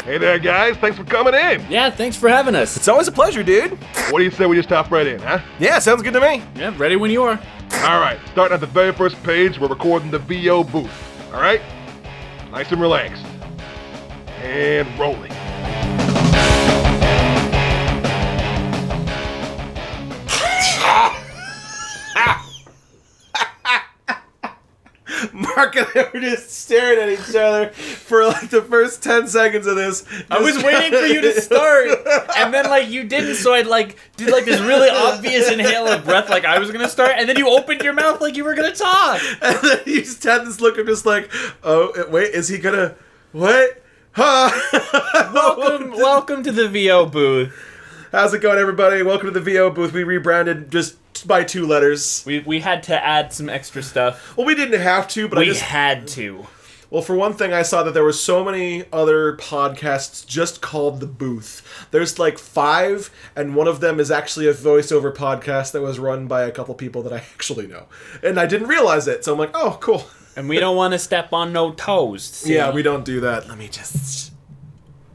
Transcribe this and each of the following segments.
Hey there, guys. Thanks for coming in. Yeah, thanks for having us. It's always a pleasure, dude. What do you say we just hop right in, huh? Yeah, sounds good to me. Yeah, ready when you are. All right, starting at the very first page, we're recording the VO booth. All right? Nice and relaxed. And rolling. Mark and I were just staring at each other for like the first 10 seconds of this. I was waiting for you to start, and then like you didn't, so I'd like did like this really obvious inhale of breath like I was gonna start, and then you opened your mouth like you were gonna talk. And then you just had this look of just like, oh, wait, is he gonna, what? Huh? Welcome to the VO booth. How's it going, everybody? Welcome to the VO booth. We rebranded just by 2 letters. We had to add some extra stuff. Well, we didn't have to, but we had to. Well, for one thing, I saw that there were so many other podcasts just called The Booth. There's like 5, and one of them is actually a voiceover podcast that was run by a couple people that I actually know. And I didn't realize it, so I'm like, oh, cool. And we don't want to step on no toes. See? Yeah, we don't do that. Let me just...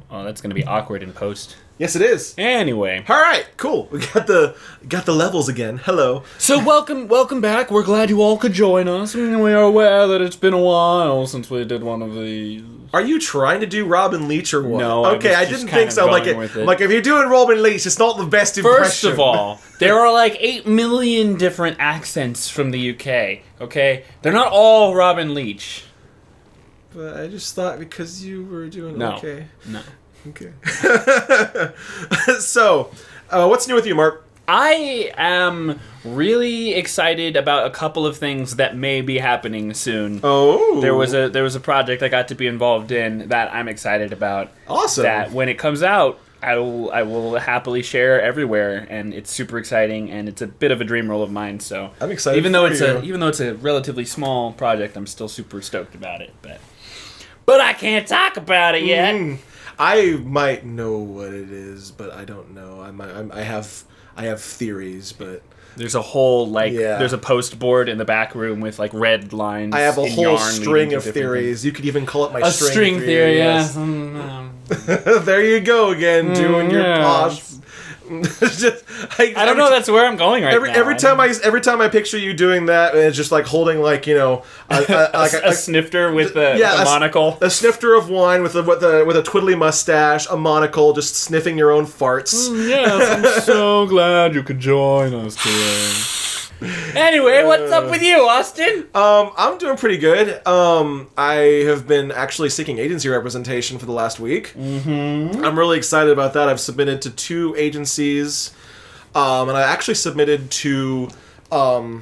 Oh, that's going to be awkward in post. Yes, it is. Anyway. All right, cool. We got the levels again. Hello. So welcome back. We're glad you all could join us. We are aware that it's been a while since we did one of these. Are you trying to do Robin Leach or what? No. Okay, I didn't think so. Like if you're doing Robin Leach, it's not the best impression. First of all, there are like 8 million different accents from the UK. Okay, they're not all Robin Leach. But I just thought because you were doing okay. No. Okay. So, what's new with you, Mark? I am really excited about a couple of things that may be happening soon. Oh. There was a project I got to be involved in that I'm excited about. Awesome. That when it comes out, I will happily share everywhere, and it's super exciting, and it's a bit of a dream role of mine. So I'm excited. Even though it's a relatively small project, I'm still super stoked about it. But I can't talk about it yet. I might know what it is, but I don't know. I have theories, but there's a whole there's a post board in the back room with like red lines. I have a whole string of theories. You could even call it my string theory. Yes. There you go again, doing your posh. I don't know. That's where I'm going now. Every time I picture you doing that, it's just like holding like a snifter with a monocle, a snifter of wine with a twiddly mustache, a monocle, just sniffing your own farts. Yes, I'm so glad you could join us today. Anyway, what's up with you, Austin? I'm doing pretty good. I have been actually seeking agency representation for the last week. Mm-hmm. I'm really excited about that. I've submitted to 2 agencies, and I actually submitted to. I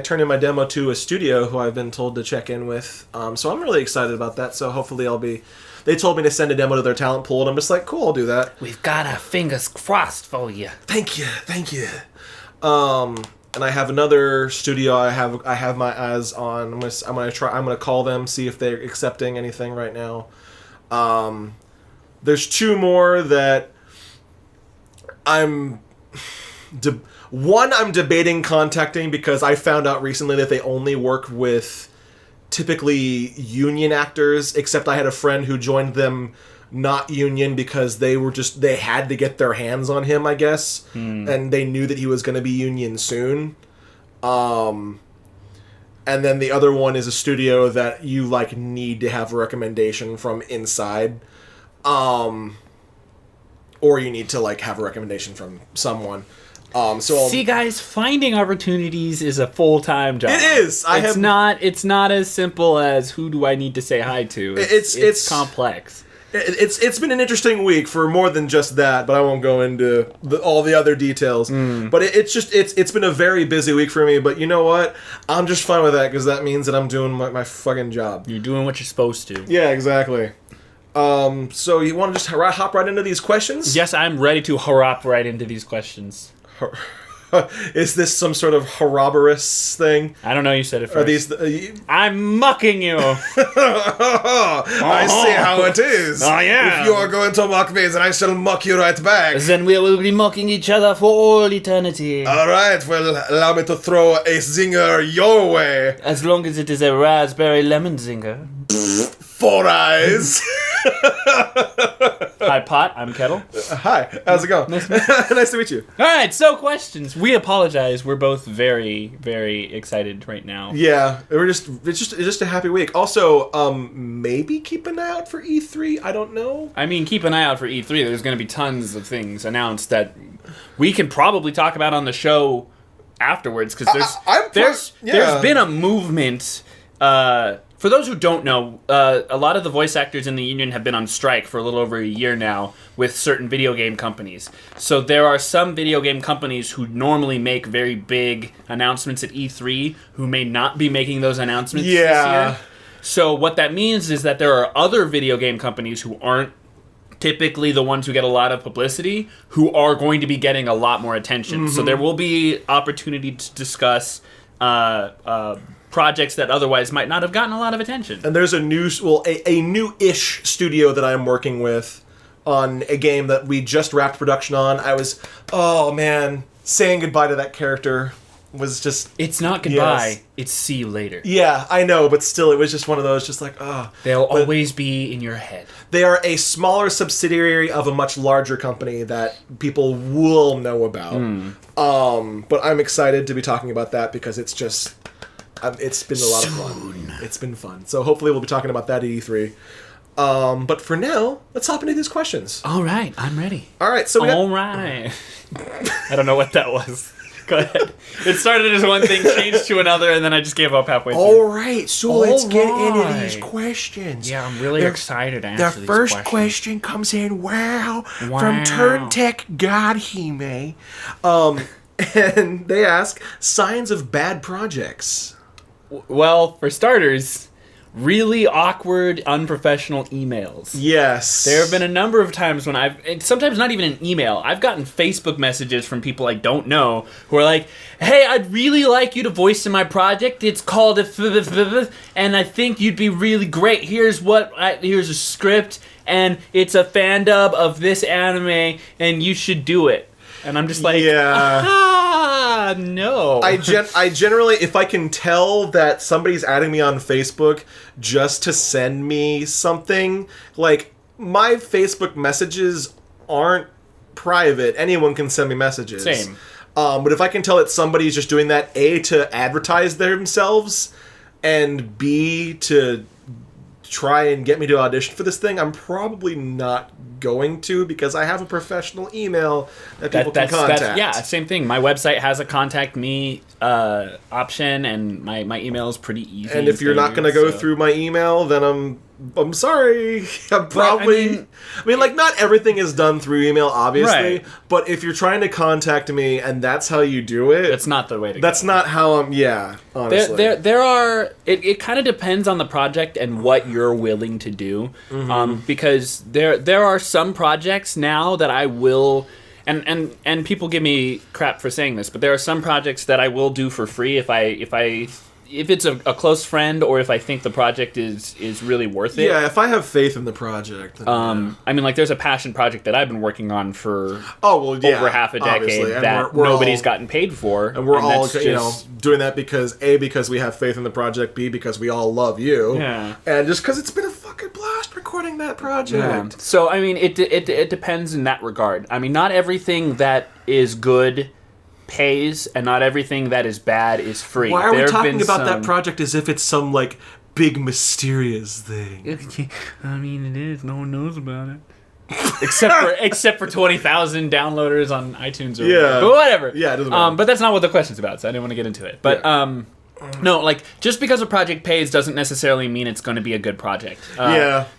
turned in my demo to a studio who I've been told to check in with. So I'm really excited about that. So hopefully I'll be. They told me to send a demo to their talent pool, and I'm just like, cool, I'll do that. We've got our fingers crossed for you. Thank you. And I have another studio I have my eyes on. I'm gonna call them, see if they're accepting anything right now. There's 2 more that I'm debating contacting because I found out recently that they only work with typically union actors, except I had a friend who joined them not union because they had to get their hands on him, I guess, and they knew that he was going to be union soon. And then the other one is a studio that you like need to have a recommendation from inside, or you need to like have a recommendation from someone. See, guys, finding opportunities is a full-time job. It is. It's not as simple as who do I need to say hi to. It's complex. It's been an interesting week for more than just that, but I won't go into all the other details. But it's been a very busy week for me. But you know what? I'm just fine with that because that means that I'm doing my fucking job. You're doing what you're supposed to. Yeah, exactly. So you want to just hop right into these questions? Yes, I'm ready to hop right into these questions. Is this some sort of horriborous thing? I don't know. You said it first. Are these? I'm mucking you. I see how it is. Oh yeah. If you are going to mock me, then I shall mock you right back. Then we will be mocking each other for all eternity. All right. Well, allow me to throw a zinger your way. As long as it is a raspberry lemon zinger. 4 eyes. Hi, Pot. I'm Kettle. Hi, how's it going? Nice to meet you. All right, so questions. We apologize. We're both very, very excited right now. Yeah, it's just a happy week. Also, maybe keep an eye out for E3. I don't know. I mean, keep an eye out for E3. There's going to be tons of things announced that we can probably talk about on the show afterwards, because there's been a movement. For those who don't know, a lot of the voice actors in the union have been on strike for a little over a year now with certain video game companies. So there are some video game companies who normally make very big announcements at E3 who may not be making those announcements this year. So what that means is that there are other video game companies who aren't typically the ones who get a lot of publicity who are going to be getting a lot more attention. So there will be opportunity to discuss projects that otherwise might not have gotten a lot of attention. And there's a new-ish studio that I'm working with on a game that we just wrapped production on. I was, saying goodbye to that character was just... It's not goodbye, it's see you later. Yeah, I know, but still, it was just one of those, just like, They'll always be in your head. They are a smaller subsidiary of a much larger company that people will know about. But I'm excited to be talking about that because it's just... it's been a lot of fun. It's been fun. So hopefully we'll be talking about that at E3. But for now, let's hop into these questions. All right, I'm ready. All right, so All right. I don't know what that was. Go ahead. It started as one thing, changed to another, and then I just gave up halfway through. All right, so let's get into these questions. Yeah, I'm really excited to answer these questions. The first questions. question comes in, from Turn Tech God Hime. And they ask, signs of bad projects. Well, for starters, really awkward, unprofessional emails. Yes. There have been a number of times when sometimes not even an email, I've gotten Facebook messages from people I don't know who are like, hey, I'd really like you to voice in my project. It's called and I think you'd be really great. Here's a script, and it's a fan dub of this anime, and you should do it. And I'm just like, no. I generally, if I can tell that somebody's adding me on Facebook just to send me something, like, my Facebook messages aren't private. Anyone can send me messages. Same. But if I can tell that somebody's just doing that, A, to advertise themselves, and B, to try and get me to audition for this thing, I'm probably not going to, because I have a professional email that people can contact. Yeah, same thing. My website has a contact me option, and my email is pretty easy. And if you're not going to go through my email, then I'm sorry. I'm probably... I mean, like, not everything is done through email, obviously. Right. But if you're trying to contact me and that's how you do it... That's not the way to go. That's not how I'm... Yeah, honestly. There are... It kind of depends on the project and what you're willing to do. Because there are some projects now that I will... And people give me crap for saying this, but there are some projects that I will do for free if it's a close friend, or if I think the project is really worth it. Yeah, if I have faith in the project. Then, I mean, like, there's a passion project that I've been working on for over half a decade that nobody's gotten paid for. And we're all, doing that because, A, because we have faith in the project, B, because we all love you. Yeah. And just because it's been a fucking blast recording that project. Yeah. So, I mean, it depends in that regard. I mean, not everything that is good pays, and not everything that is bad is free. Why are we talking about that project as if it's some, like, big mysterious thing? I mean, it is. No one knows about it. except for 20,000 downloaders on iTunes or whatever. But whatever. Yeah, it doesn't matter. But that's not what the question's about, so I didn't want to get into it. But no, like, just because a project pays doesn't necessarily mean it's going to be a good project.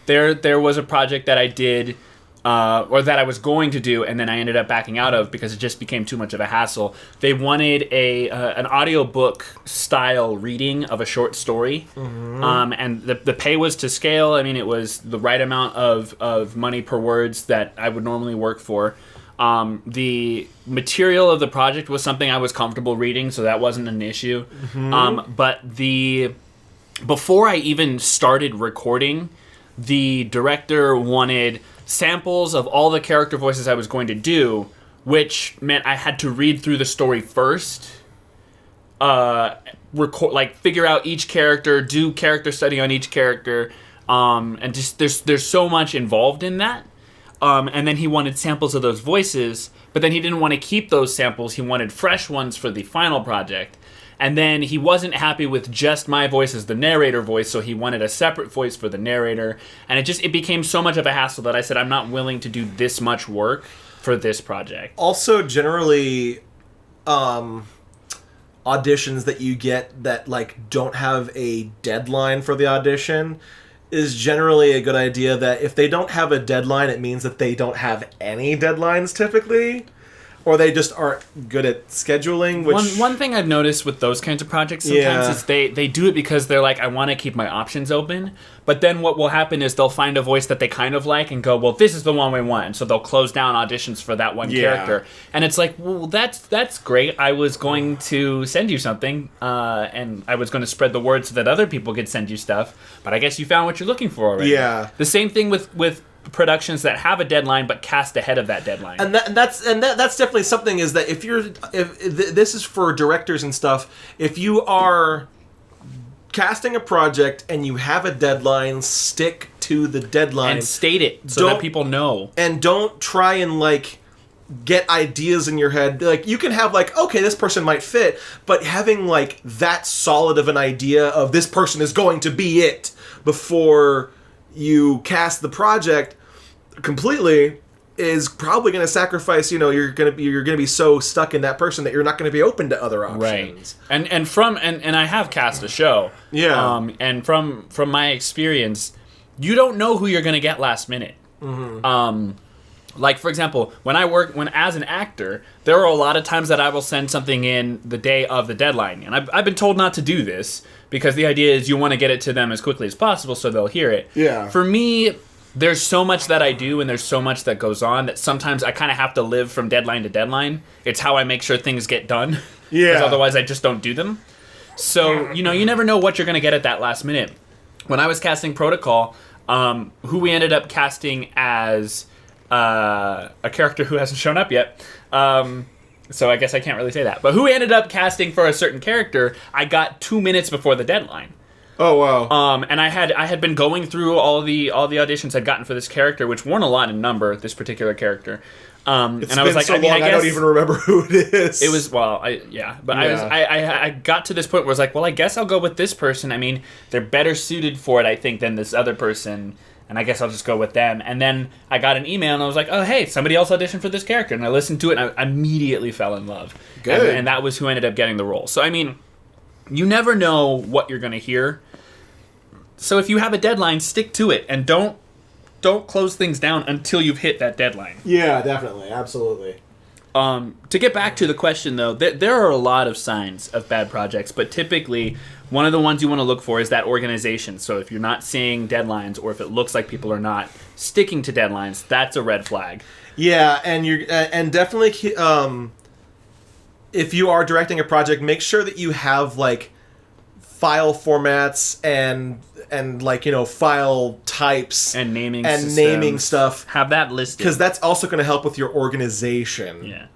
There was a project that I did, or that I was going to do, and then I ended up backing out of because it just became too much of a hassle. They wanted an audiobook style reading of a short story, and the pay was to scale. I mean, it was the right amount of money per words that I would normally work for. The material of the project was something I was comfortable reading, so that wasn't an issue. But before I even started recording, the director wanted samples of all the character voices I was going to do, which meant I had to read through the story first, figure out each character, do character study on each character, and just there's so much involved in that. And then he wanted samples of those voices, but then he didn't want to keep those samples. He wanted fresh ones for the final project. And then he wasn't happy with just my voice as the narrator voice, so he wanted a separate voice for the narrator. And it became so much of a hassle that I said, I'm not willing to do this much work for this project. Also, generally, auditions that you get that like don't have a deadline for the audition is generally a good idea. That if they don't have a deadline, it means that they don't have any deadlines typically. Or they just aren't good at scheduling. Which one thing I've noticed with those kinds of projects sometimes is they do it because they're like, I want to keep my options open. But then what will happen is they'll find a voice that they kind of like and go, well, this is the one we want. And so they'll close down auditions for that one character. And it's like, well, that's great. I was going to send you something, and I was going to spread the word so that other people could send you stuff. But I guess you found what you're looking for already. Yeah. The same thing with productions that have a deadline but cast ahead of that deadline. And that's definitely something, is that if this is for directors and stuff, if you are casting a project and you have a deadline, stick to the deadline and state it so that people know. And don't try and like get ideas in your head. Like, you can have like, okay, this person might fit, but having like that solid of an idea of this person is going to be it before you cast the project completely is probably going to sacrifice, you're going to be so stuck in that person that you're not going to be open to other options. Right. And I have cast a show. Yeah. And from my experience, you don't know who you're going to get last minute. Mm-hmm. Like, for example, when as an actor, there are a lot of times that I will send something in the day of the deadline. And I've been told not to do this because the idea is you want to get it to them as quickly as possible so they'll hear it. Yeah. For me, there's so much that I do and there's so much that goes on that sometimes I kind of have to live from deadline to deadline. It's how I make sure things get done. Yeah. Because otherwise I just don't do them. So, you never know what you're going to get at that last minute. When I was casting Protocol, who we ended up casting as a character who hasn't shown up yet, so I guess I can't really say that. But who ended up casting for a certain character, I got 2 minutes before the deadline. Oh wow! And I had been going through all the auditions I'd gotten for this character, which weren't a lot in number. This particular character, and I was like, so long, I don't even remember who it is. It was I got to this point where I was like, well, I guess I'll go with this person. I mean, they're better suited for it, I think, than this other person. And I guess I'll just go with them. And then I got an email, and I was like, oh, hey, somebody else auditioned for this character. And I listened to it, and I immediately fell in love. Good. And that was who ended up getting the role. So, I mean, you never know what you're going to hear. So if you have a deadline, stick to it. And don't close things down until you've hit that deadline. Yeah, definitely. Absolutely. To get back to the question, though, there are a lot of signs of bad projects. But typically, one of the ones you want to look for is that organization. So if you're not seeing deadlines, or if it looks like people are not sticking to deadlines, that's a red flag. Yeah, and definitely, if you are directing a project, make sure that you have like file formats and like file types and naming and systems. Naming stuff. Have that listed, because that's also going to help with your organization. Yeah.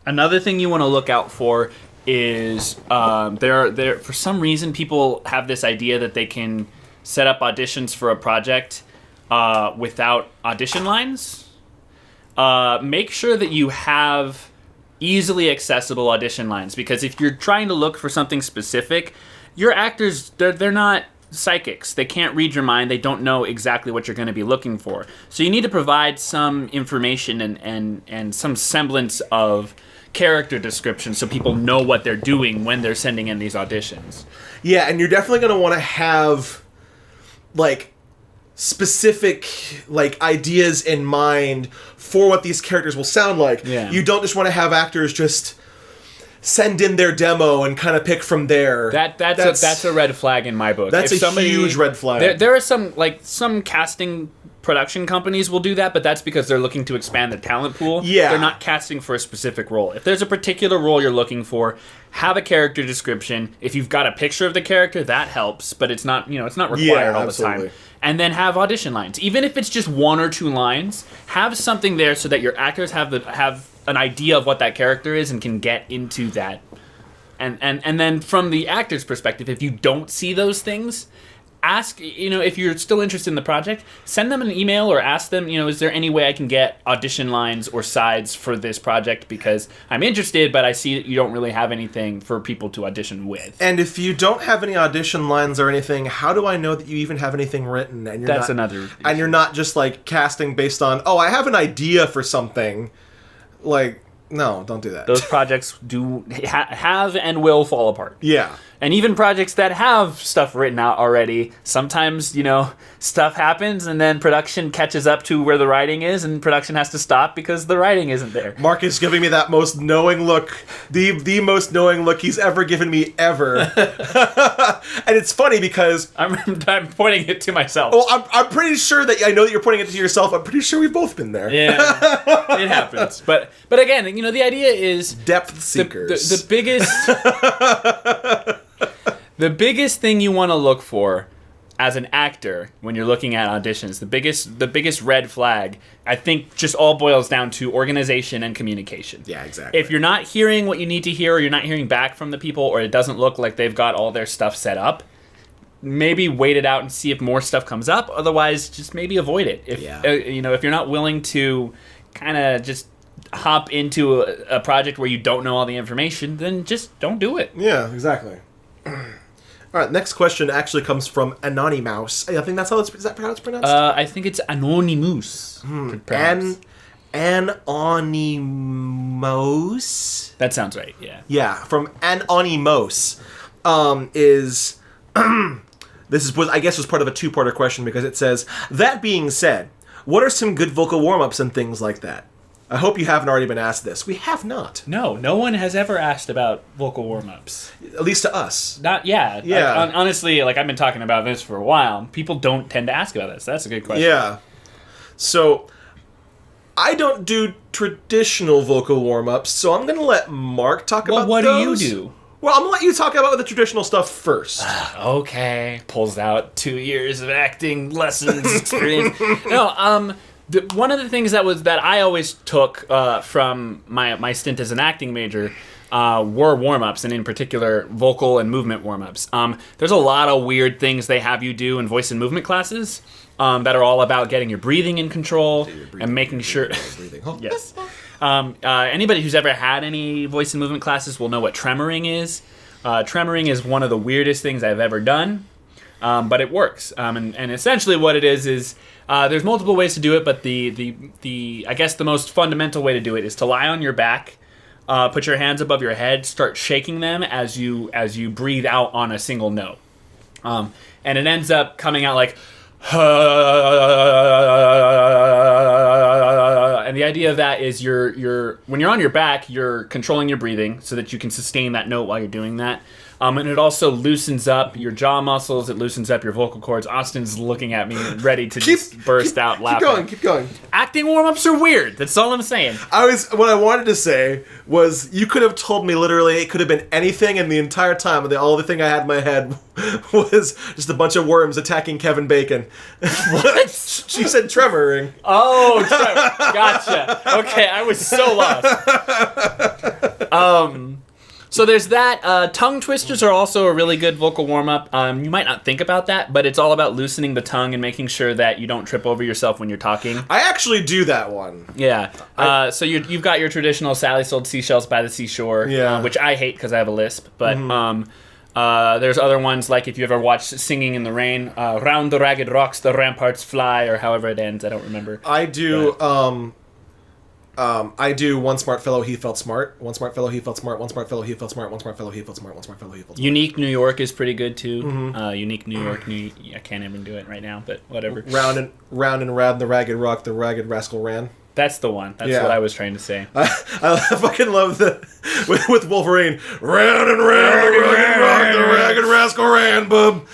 Another thing you want to look out for is there for some reason people have this idea that they can set up auditions for a project without audition lines. Make sure that you have easily accessible audition lines, because if you're trying to look for something specific, your actors, they're not psychics. They can't read your mind. They don't know exactly what you're going to be looking for. So you need to provide some information and some semblance of character description so people know what they're doing when they're sending in these auditions. Yeah, and you're definitely going to want to have like specific like ideas in mind for what these characters will sound like. Yeah. You don't just want to have actors just send in their demo and kind of pick from there. That's a red flag in my book. That's a huge red flag. There are some casting production companies will do that, but that's because they're looking to expand their talent pool. Yeah. They're not casting for a specific role. If there's a particular role you're looking for, have a character description. If you've got a picture of the character, that helps, but it's not required all the time. And then have audition lines. Even if it's just 1 or 2 lines, have something there so that your actors have an idea of what that character is and can get into that. And then from the actor's perspective, if you don't see those things, ask, if you're still interested in the project, send them an email or ask them, is there any way I can get audition lines or sides for this project, because I'm interested, but I see that you don't really have anything for people to audition with. And if you don't have any audition lines or anything, how do I know that you even have anything written? And That's another issue. And you're not just like casting based on, I have an idea for something. Like, no, don't do that. Those projects do have and will fall apart. Yeah. And even projects that have stuff written out already, sometimes, stuff happens and then production catches up to where the writing is and production has to stop because the writing isn't there. Mark is giving me that most knowing look, the most knowing look he's ever given me ever. And it's funny because... I'm pointing it to myself. Well, I'm pretty sure that I know that you're pointing it to yourself. I'm pretty sure we've both been there. Yeah, it happens. But again, the idea is... Depth seekers. The biggest... The biggest thing you want to look for as an actor when you're looking at auditions, the biggest red flag, I think, just all boils down to organization and communication. Yeah, exactly. If you're not hearing what you need to hear, or you're not hearing back from the people, or it doesn't look like they've got all their stuff set up, maybe wait it out and see if more stuff comes up. Otherwise, just maybe avoid it. If if you're not willing to kind of just hop into a project where you don't know all the information, then just don't do it. Yeah, exactly. All right, next question actually comes from Anonymous. I think that's how is that how it's pronounced? I think it's Anonymous. Anonymous. That sounds right. Yeah. Yeah, from Anonymous. This was I guess was part of a two-parter question because it says, that being said, what are some good vocal warm-ups and things like that? I hope you haven't already been asked this. We have not. No one has ever asked about vocal warm-ups. At least to us. Yeah. Honestly, I've been talking about this for a while. People don't tend to ask about this. That's a good question. Yeah. So, I don't do traditional vocal warm-ups, so I'm going to let Mark talk about what those. do you do? Well, I'm going to let you talk about the traditional stuff first. Okay. Pulls out 2 years of acting lessons experience. No, one of the things that I always took from my stint as an acting major were warm-ups, and in particular vocal and movement warm-ups. There's a lot of weird things they have you do in voice and movement classes that are all about getting your breathing in control and making sure... Yes. Anybody who's ever had any voice and movement classes will know what tremoring is. Tremoring is one of the weirdest things I've ever done, but it works. And essentially what it is there's multiple ways to do it, but the I guess the most fundamental way to do it is to lie on your back, put your hands above your head, start shaking them as you breathe out on a single note, and it ends up coming out like, and the idea of that is you're when you're on your back, you're controlling your breathing so that you can sustain that note while you're doing that. And it also loosens up your jaw muscles. It loosens up your vocal cords. Austin's looking at me, ready to just burst out laughing. Keep going. Acting warm-ups are weird. That's all I'm saying. What I wanted to say was you could have told me literally it could have been anything, and the entire time the only thing I had in my head was just a bunch of worms attacking Kevin Bacon. What? She said tremoring. Oh, gotcha. Okay, I was so lost. So there's that. Tongue twisters are also a really good vocal warm-up. You might not think about that, but it's all about loosening the tongue and making sure that you don't trip over yourself when you're talking. I actually do that one. Yeah. So you've got your traditional Sally sold seashells by the seashore, which I hate because I have a lisp. But there's other ones, like if you ever watched Singing in the Rain, round the ragged rocks the ramparts fly, or however it ends. I don't remember. I do... I do one smart fellow, he felt smart. One smart fellow, he felt smart. One smart fellow, he felt smart. One smart fellow, he felt smart. One smart fellow, he felt smart. Unique New York is pretty good too. Mm-hmm. Unique New York. I can't even do it right now, but whatever. Round and the ragged rock, the ragged rascal ran. That's the one. That's what I was trying to say. I fucking love the with Wolverine. Round and round, the ragged rock, the ragged rascal ran, bub.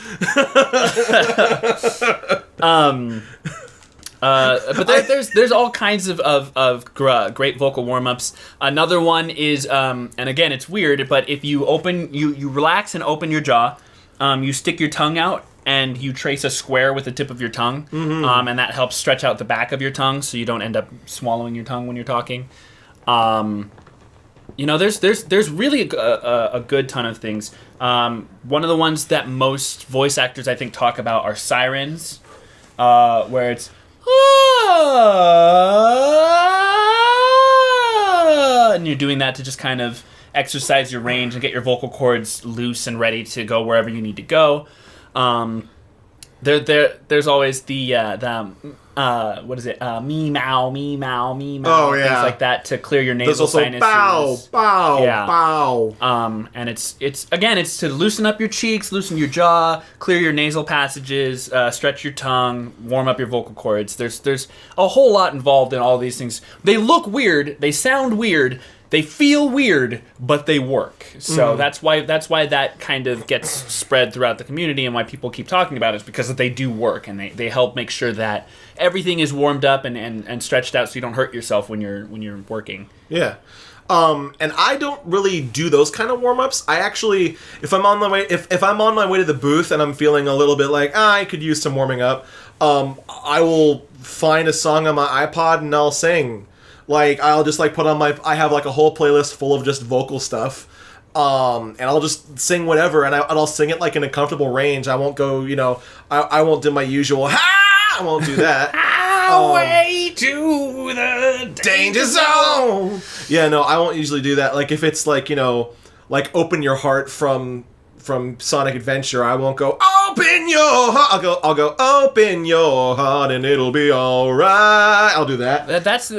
But there's all kinds of great vocal warm-ups. Another one is, and again, it's weird, but if you relax and open your jaw, you stick your tongue out and you trace a square with the tip of your tongue, and that helps stretch out the back of your tongue so you don't end up swallowing your tongue when you're talking. There's really a good ton of things. One of the ones that most voice actors I think talk about are sirens, where it's and you're doing that to just kind of exercise your range and get your vocal cords loose and ready to go wherever you need to go. There's always the what is it? Me mow, me mow, me mow. Oh, yeah. Things like that to clear your nasal sinuses. Bow, bow, Yeah. bow. And it's to loosen up your cheeks, loosen your jaw, clear your nasal passages, stretch your tongue, warm up your vocal cords. There's a whole lot involved in all these things. They look weird, they sound weird, they feel weird, but they work. So that's why that kind of gets spread throughout the community, and why people keep talking about it is because they do work, and they help make sure that everything is warmed up and stretched out so you don't hurt yourself when you're working. Yeah. And I don't really do those kind of warm-ups. I actually, if I'm on my way to the booth and I'm feeling a little bit like, I could use some warming up, I will find a song on my iPod and I'll sing. Like, I'll just, like, I have, like, a whole playlist full of just vocal stuff, and I'll just sing whatever, and I'll sing it, like, in a comfortable range. I won't go, I won't do my usual, I won't do that. Way to the Danger zone! Yeah, no, I won't usually do that. Like, if it's, like, like, Open Your Heart from Sonic Adventure, I won't go, open your heart. I'll go, open your heart and it'll be alright. I'll do that. That's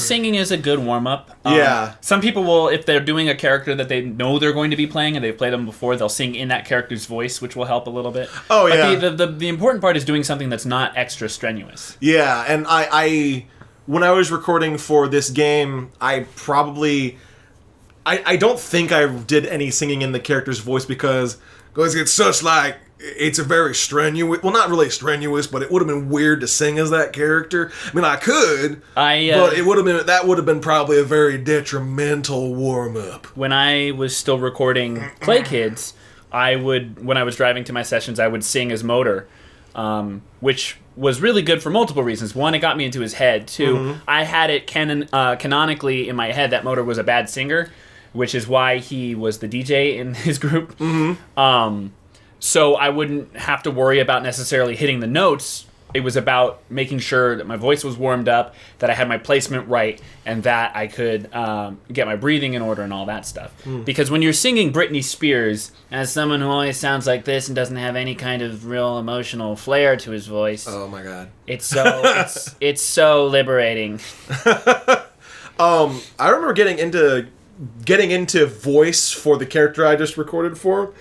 singing is a good warm-up. Yeah. Some people will, if they're doing a character that they know they're going to be playing and they've played them before, they'll sing in that character's voice, which will help a little bit. Oh, yeah. But the important part is doing something that's not extra strenuous. Yeah, and I when I was recording for this game, I don't think I did any singing in the character's voice because it's such like, it's a very strenuous, well, not really strenuous, but it would have been weird to sing as that character. I mean, I could, but that would have been probably a very detrimental warm-up. When I was still recording Play Kids, when I was driving to my sessions, I would sing as Motor, which was really good for multiple reasons. One, it got me into his head. Two, I had it canonically in my head that Motor was a bad singer, which is why he was the DJ in his group. So I wouldn't have to worry about necessarily hitting the notes. It was about making sure that my voice was warmed up, that I had my placement right, and that I could get my breathing in order and all that stuff. Because when you're singing Britney Spears, as someone who always sounds like this and doesn't have any kind of real emotional flair to his voice, oh my god, it's so it's so liberating. I remember getting into voice for the character I just recorded for.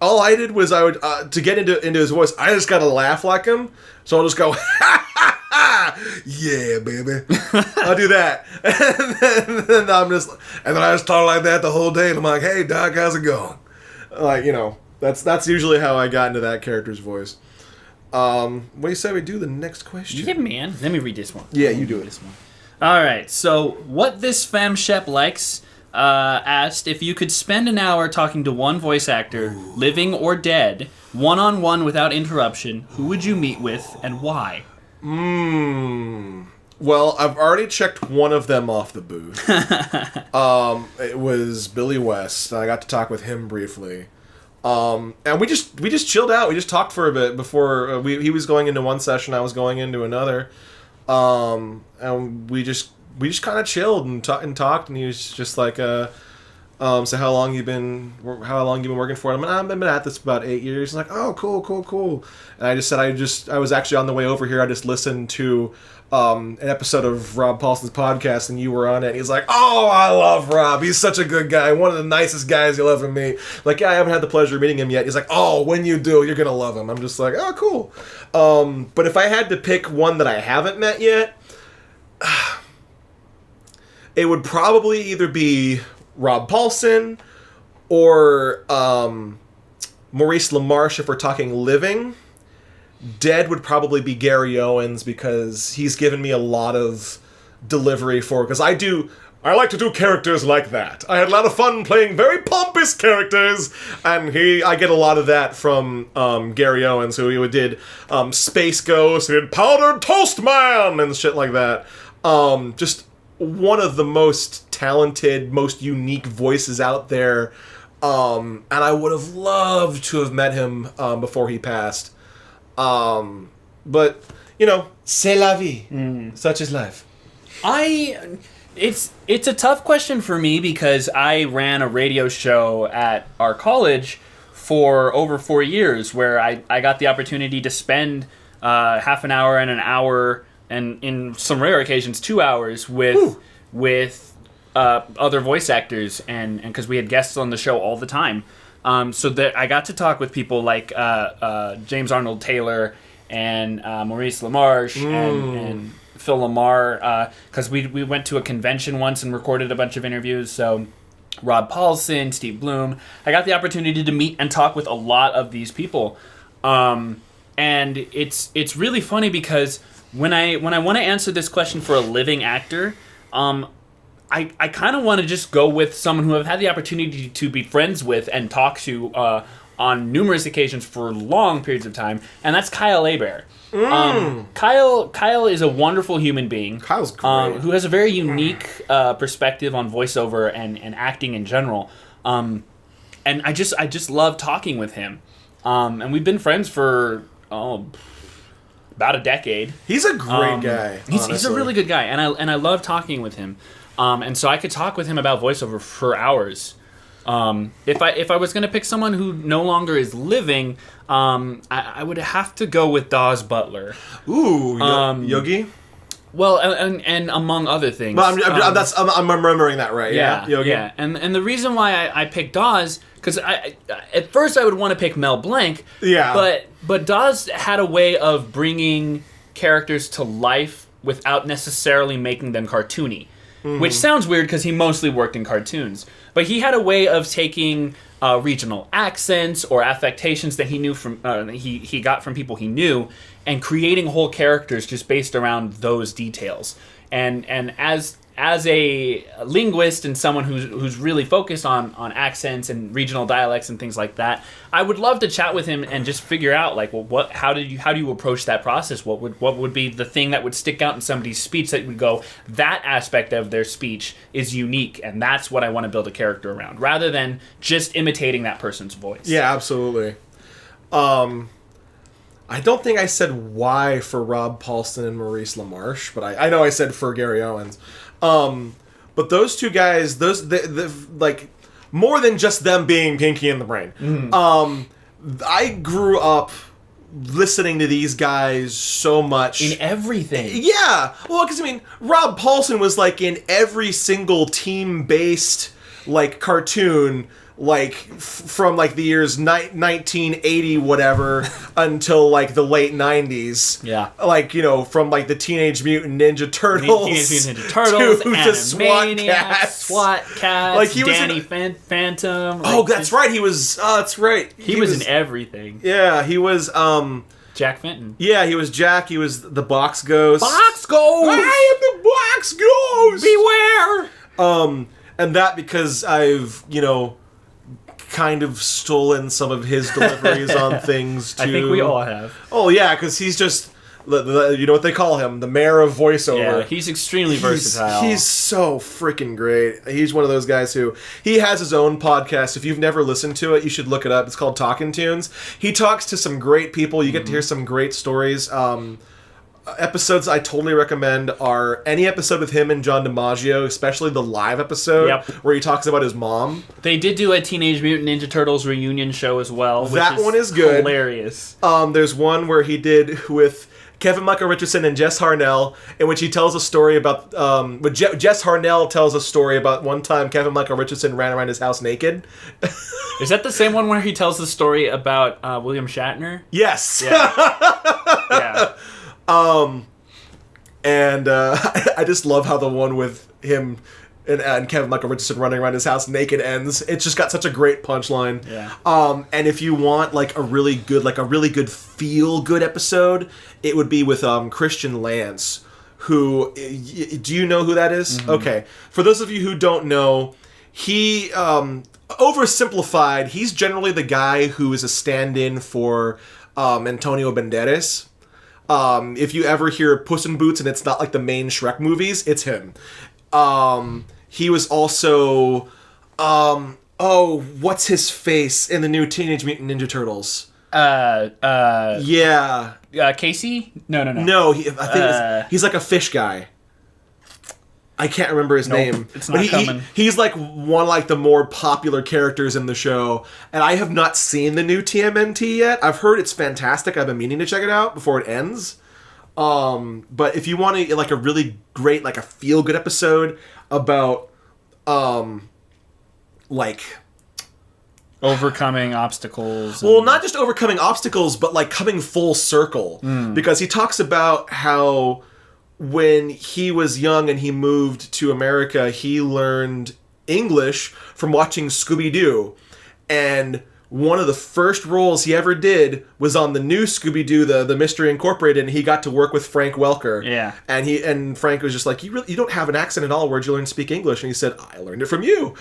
All I did was I would to get into his voice, I just gotta laugh like him. So I'll just go, ha ha ha, yeah, baby. I'll do that, and then I just talk like that the whole day. And I'm like, hey, Doc, how's it going? Like, that's usually how I got into that character's voice. What do you say we do the next question? Yeah, man. Let me read this one. Yeah, you do it. This one. All right. So, what this femshep likes asked if you could spend an hour talking to one voice actor, living or dead, one-on-one without interruption, who would you meet with and why? Well, I've already checked one of them off the booth. It was Billy West. I got to talk with him briefly. And we just chilled out. We just talked for a bit before he was going into one session, I was going into another. And we just kind of chilled and talked, and he was just like, so how long you been working for it? I've been at this for about 8 years. He's like, oh, cool. And I just said, I was actually on the way over here. I just listened to an episode of Rob Paulson's podcast, and you were on it. And he's like, oh, I love Rob. He's such a good guy. One of the nicest guys you'll ever meet. Like, yeah, I haven't had the pleasure of meeting him yet. He's like, oh, when you do, you're going to love him. I'm just like, oh, cool. But if I had to pick one that I haven't met yet, it would probably either be Rob Paulson or Maurice LaMarche if we're talking living. Dead would probably be Gary Owens because he's given me a lot of delivery because I like to do characters like that. I had a lot of fun playing very pompous characters, and I get a lot of that from Gary Owens, who did Space Ghost, he did Powdered Toast Man and shit like that. Just one of the most talented, most unique voices out there. And I would have loved to have met him before he passed. But, c'est la vie. Such is life. It's a tough question for me because I ran a radio show at our college for over 4 years where I got the opportunity to spend half an hour and an hour and in some rare occasions 2 hours with other voice actors and because we had guests on the show all the time. So that I got to talk with people like James Arnold Taylor and Maurice LaMarche and Phil Lamar, because we went to a convention once and recorded a bunch of interviews. So Rob Paulson, Steve Bloom. I got the opportunity to meet and talk with a lot of these people. And it's really funny because when I want to answer this question for a living actor, I kind of want to just go with someone who I've had the opportunity to be friends with and talk to on numerous occasions for long periods of time, and that's Kyle Hebert. Kyle is a wonderful human being. Kyle's great. Who has a very unique perspective on voiceover and acting in general. And I just love talking with him. And we've been friends for about a decade. He's a great guy. He's a really good guy, and I love talking with him. And so I could talk with him about voiceover for hours. If I was going to pick someone who no longer is living, I would have to go with Dawes Butler. Ooh, Yogi. Well, and among other things. But I'm remembering that right. Yeah, Yogi. yeah. And the reason why I picked Dawes, because at first I would want to pick Mel Blanc. Yeah. But Dawes had a way of bringing characters to life without necessarily making them cartoony. Which sounds weird because he mostly worked in cartoons. But he had a way of taking regional accents or affectations that he knew from he got from people he knew and creating whole characters just based around those details. And as a linguist and someone who's really focused on accents and regional dialects and things like that, I would love to chat with him and just figure out like, well, how do you approach that process? What would be the thing that would stick out in somebody's speech that would go, that aspect of their speech is unique and that's what I want to build a character around, rather than just imitating that person's voice. Yeah, absolutely. I don't think I said why for Rob Paulson and Maurice LaMarche, but I know I said for Gary Owens. But those two guys, like more than just them being Pinky in the Brain. I grew up listening to these guys so much in everything. Yeah, well, because Rob Paulson was like in every single team-based like cartoon. Like from like the years 1980 whatever until like the late 90s. Yeah. Like, from like the Teenage Mutant Ninja Turtles. Teenage Mutant Ninja Turtles, to the SWAT Cats. Like he Danny was Phantom. Like, that's right. He was that's right. He was in everything. Yeah, he was Jack Fenton. Yeah, he was Jack. He was the Box Ghost. Box Ghost! I am the Box Ghost! Beware! And that because I've, kind of stolen some of his deliveries on things too. I think we all have. Oh yeah, because he's just, you know what they call him, the mayor of voiceover. Yeah, he's extremely versatile. He's so freaking great. He's one of those guys who, he has his own podcast. If you've never listened to it, you should look it up. It's called Talkin' Tunes. He talks to some great people. You get to hear some great stories. Episodes I totally recommend are any episode with him and John DiMaggio, especially the live episode where he talks about his mom. They did do a Teenage Mutant Ninja Turtles reunion show as well. That one is good. Hilarious. There's one where he did with Kevin Michael Richardson and Jess Harnell, in which he tells a story about Jess Harnell tells a story about one time Kevin Michael Richardson ran around his house naked. Is that the same one where he tells the story about William Shatner? Yes. Yeah. Yeah. And I just love how the one with him and Kevin Michael Richardson running around his house naked ends. It's just got such a great punchline. Yeah. And if you want like a really good feel good episode, it would be with Christian Lance, who, do you know who that is? Mm-hmm. Okay. For those of you who don't know, he oversimplified, he's generally the guy who is a stand-in for Antonio Banderas. If you ever hear Puss in Boots and it's not like the main Shrek movies, it's him. He was also, what's his face in the new Teenage Mutant Ninja Turtles? Yeah. Casey? No. No, I think he's like a fish guy. I can't remember his name. It's not coming. He's like one of like the more popular characters in the show, and I have not seen the new TMNT yet. I've heard it's fantastic. I've been meaning to check it out before it ends. But if you want to like a really great like a feel good episode about like overcoming obstacles. Well, not just overcoming obstacles, but like coming full circle. Because he talks about how when he was young and he moved to America, he learned English from watching Scooby-Doo. And one of the first roles he ever did was on the new Scooby-Doo, the Mystery Incorporated, and he got to work with Frank Welker. Yeah. And Frank was just like, you don't have an accent at all. Where'd you learn to speak English? And he said, I learned it from you.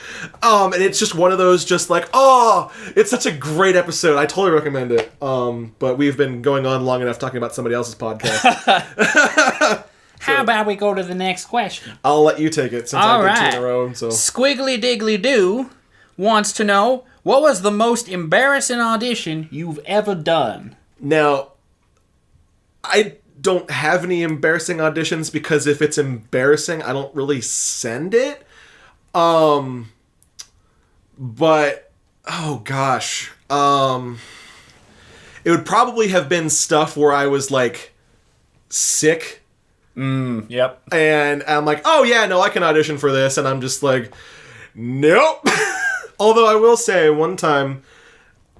And it's just one of those just like, it's such a great episode. I totally recommend it. But we've been going on long enough talking about somebody else's podcast. How about we go to the next question? I'll let you take it since I did 2 in a row. So. Squiggly Diggly Doo wants to know, what was the most embarrassing audition you've ever done? Now, I don't have any embarrassing auditions because if it's embarrassing, I don't really send it. But, oh gosh. It would probably have been stuff where I was like sick. Yep. And I'm like, oh yeah, no, I can audition for this. And I'm just like, nope. Although I will say, one time,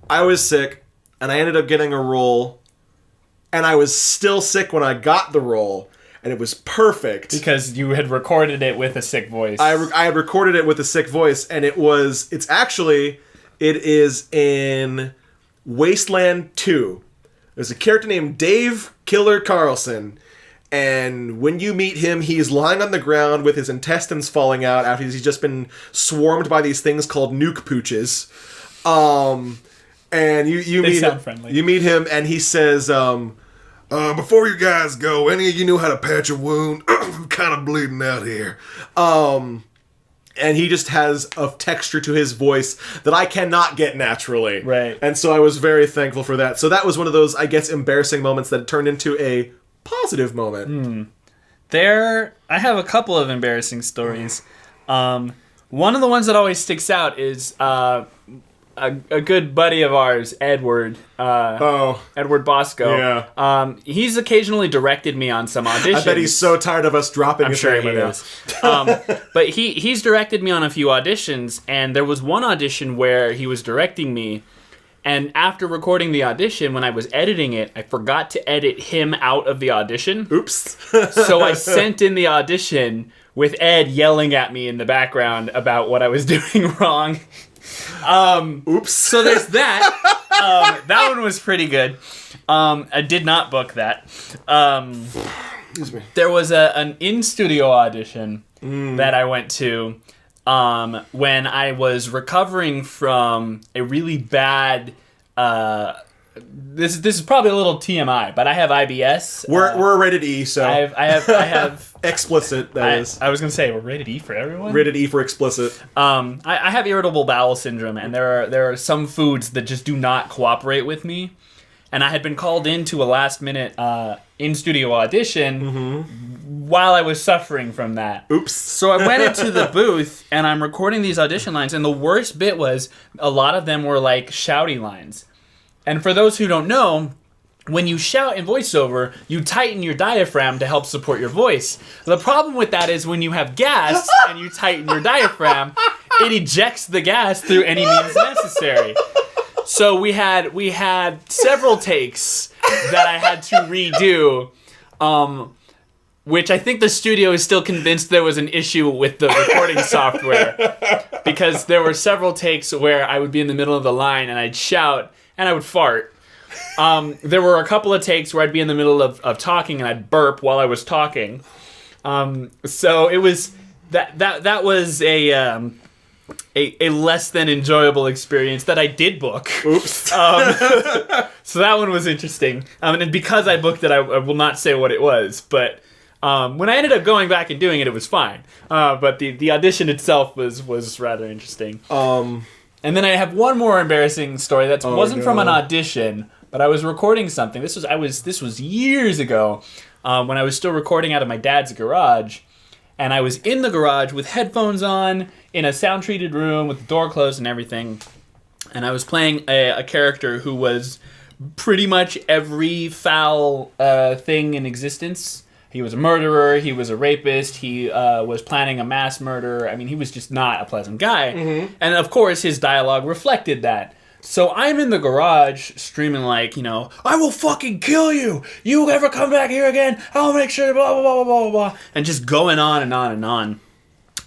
I was sick, and I ended up getting a role, and I was still sick when I got the role, and it was perfect. Because you had recorded it with a sick voice. I had recorded it with a sick voice, and it is in Wasteland 2. There's a character named Dave Killer Carlson. And when you meet him, he's lying on the ground with his intestines falling out after he's just been swarmed by these things called nuke pooches. And you meet him. Friendly. You meet him, and he says, "Before you guys go, any of you know how to patch a wound? I'm kind of bleeding out here." And he just has a texture to his voice that I cannot get naturally. Right. And so I was very thankful for that. So that was one of those, I guess, embarrassing moments that turned into a positive moment. I have a couple of embarrassing stories. One of the ones that always sticks out is a good buddy of ours, Edward. Edward Bosco. Yeah. He's occasionally directed me on some auditions. I bet he's so tired of us dropping his name he right is. But he's directed me on a few auditions, and there was one audition where he was directing me. And after recording the audition, when I was editing it, I forgot to edit him out of the audition. Oops. So I sent in the audition with Ed yelling at me in the background about what I was doing wrong. Oops. So there's that. That one was pretty good. I did not book that. Excuse me. There was an in-studio audition that I went to when I was recovering from a really bad. This is probably a little TMI, but I have IBS. We're rated E, so I have explicit. That is. I was gonna say we're rated E for everyone. Rated E for explicit. I have irritable bowel syndrome, and there are some foods that just do not cooperate with me. And I had been called into a last minute in-studio audition while I was suffering from that. Oops. So I went into the booth, and I'm recording these audition lines, and the worst bit was a lot of them were like shouty lines. And for those who don't know, when you shout in voiceover, you tighten your diaphragm to help support your voice. The problem with that is when you have gas and you tighten your diaphragm, it ejects the gas through any means necessary. So we had several takes that I had to redo, which I think the studio is still convinced there was an issue with the recording software, because there were several takes where I would be in the middle of the line and I'd shout and I would fart. There were a couple of takes where I'd be in the middle of talking and I'd burp while I was talking. So it was that was a less than enjoyable experience that I did book. Oops. So that one was interesting. And because I booked it, I will not say what it was. But When I ended up going back and doing it, it was fine. But the audition itself was rather interesting. And then I have one more embarrassing story that wasn't from an audition, but I was recording something. This was years ago, when I was still recording out of my dad's garage, and I was in the garage with headphones on in a sound-treated room with the door closed and everything, and I was playing a character who was pretty much every foul thing in existence. He was a murderer, he was a rapist, he was planning a mass murder. I mean, he was just not a pleasant guy. Mm-hmm. And of course, his dialogue reflected that. So I'm in the garage screaming like, I will fucking kill you! You ever come back here again, I'll make sure, blah, blah, blah, blah, blah, blah. And just going on and on and on.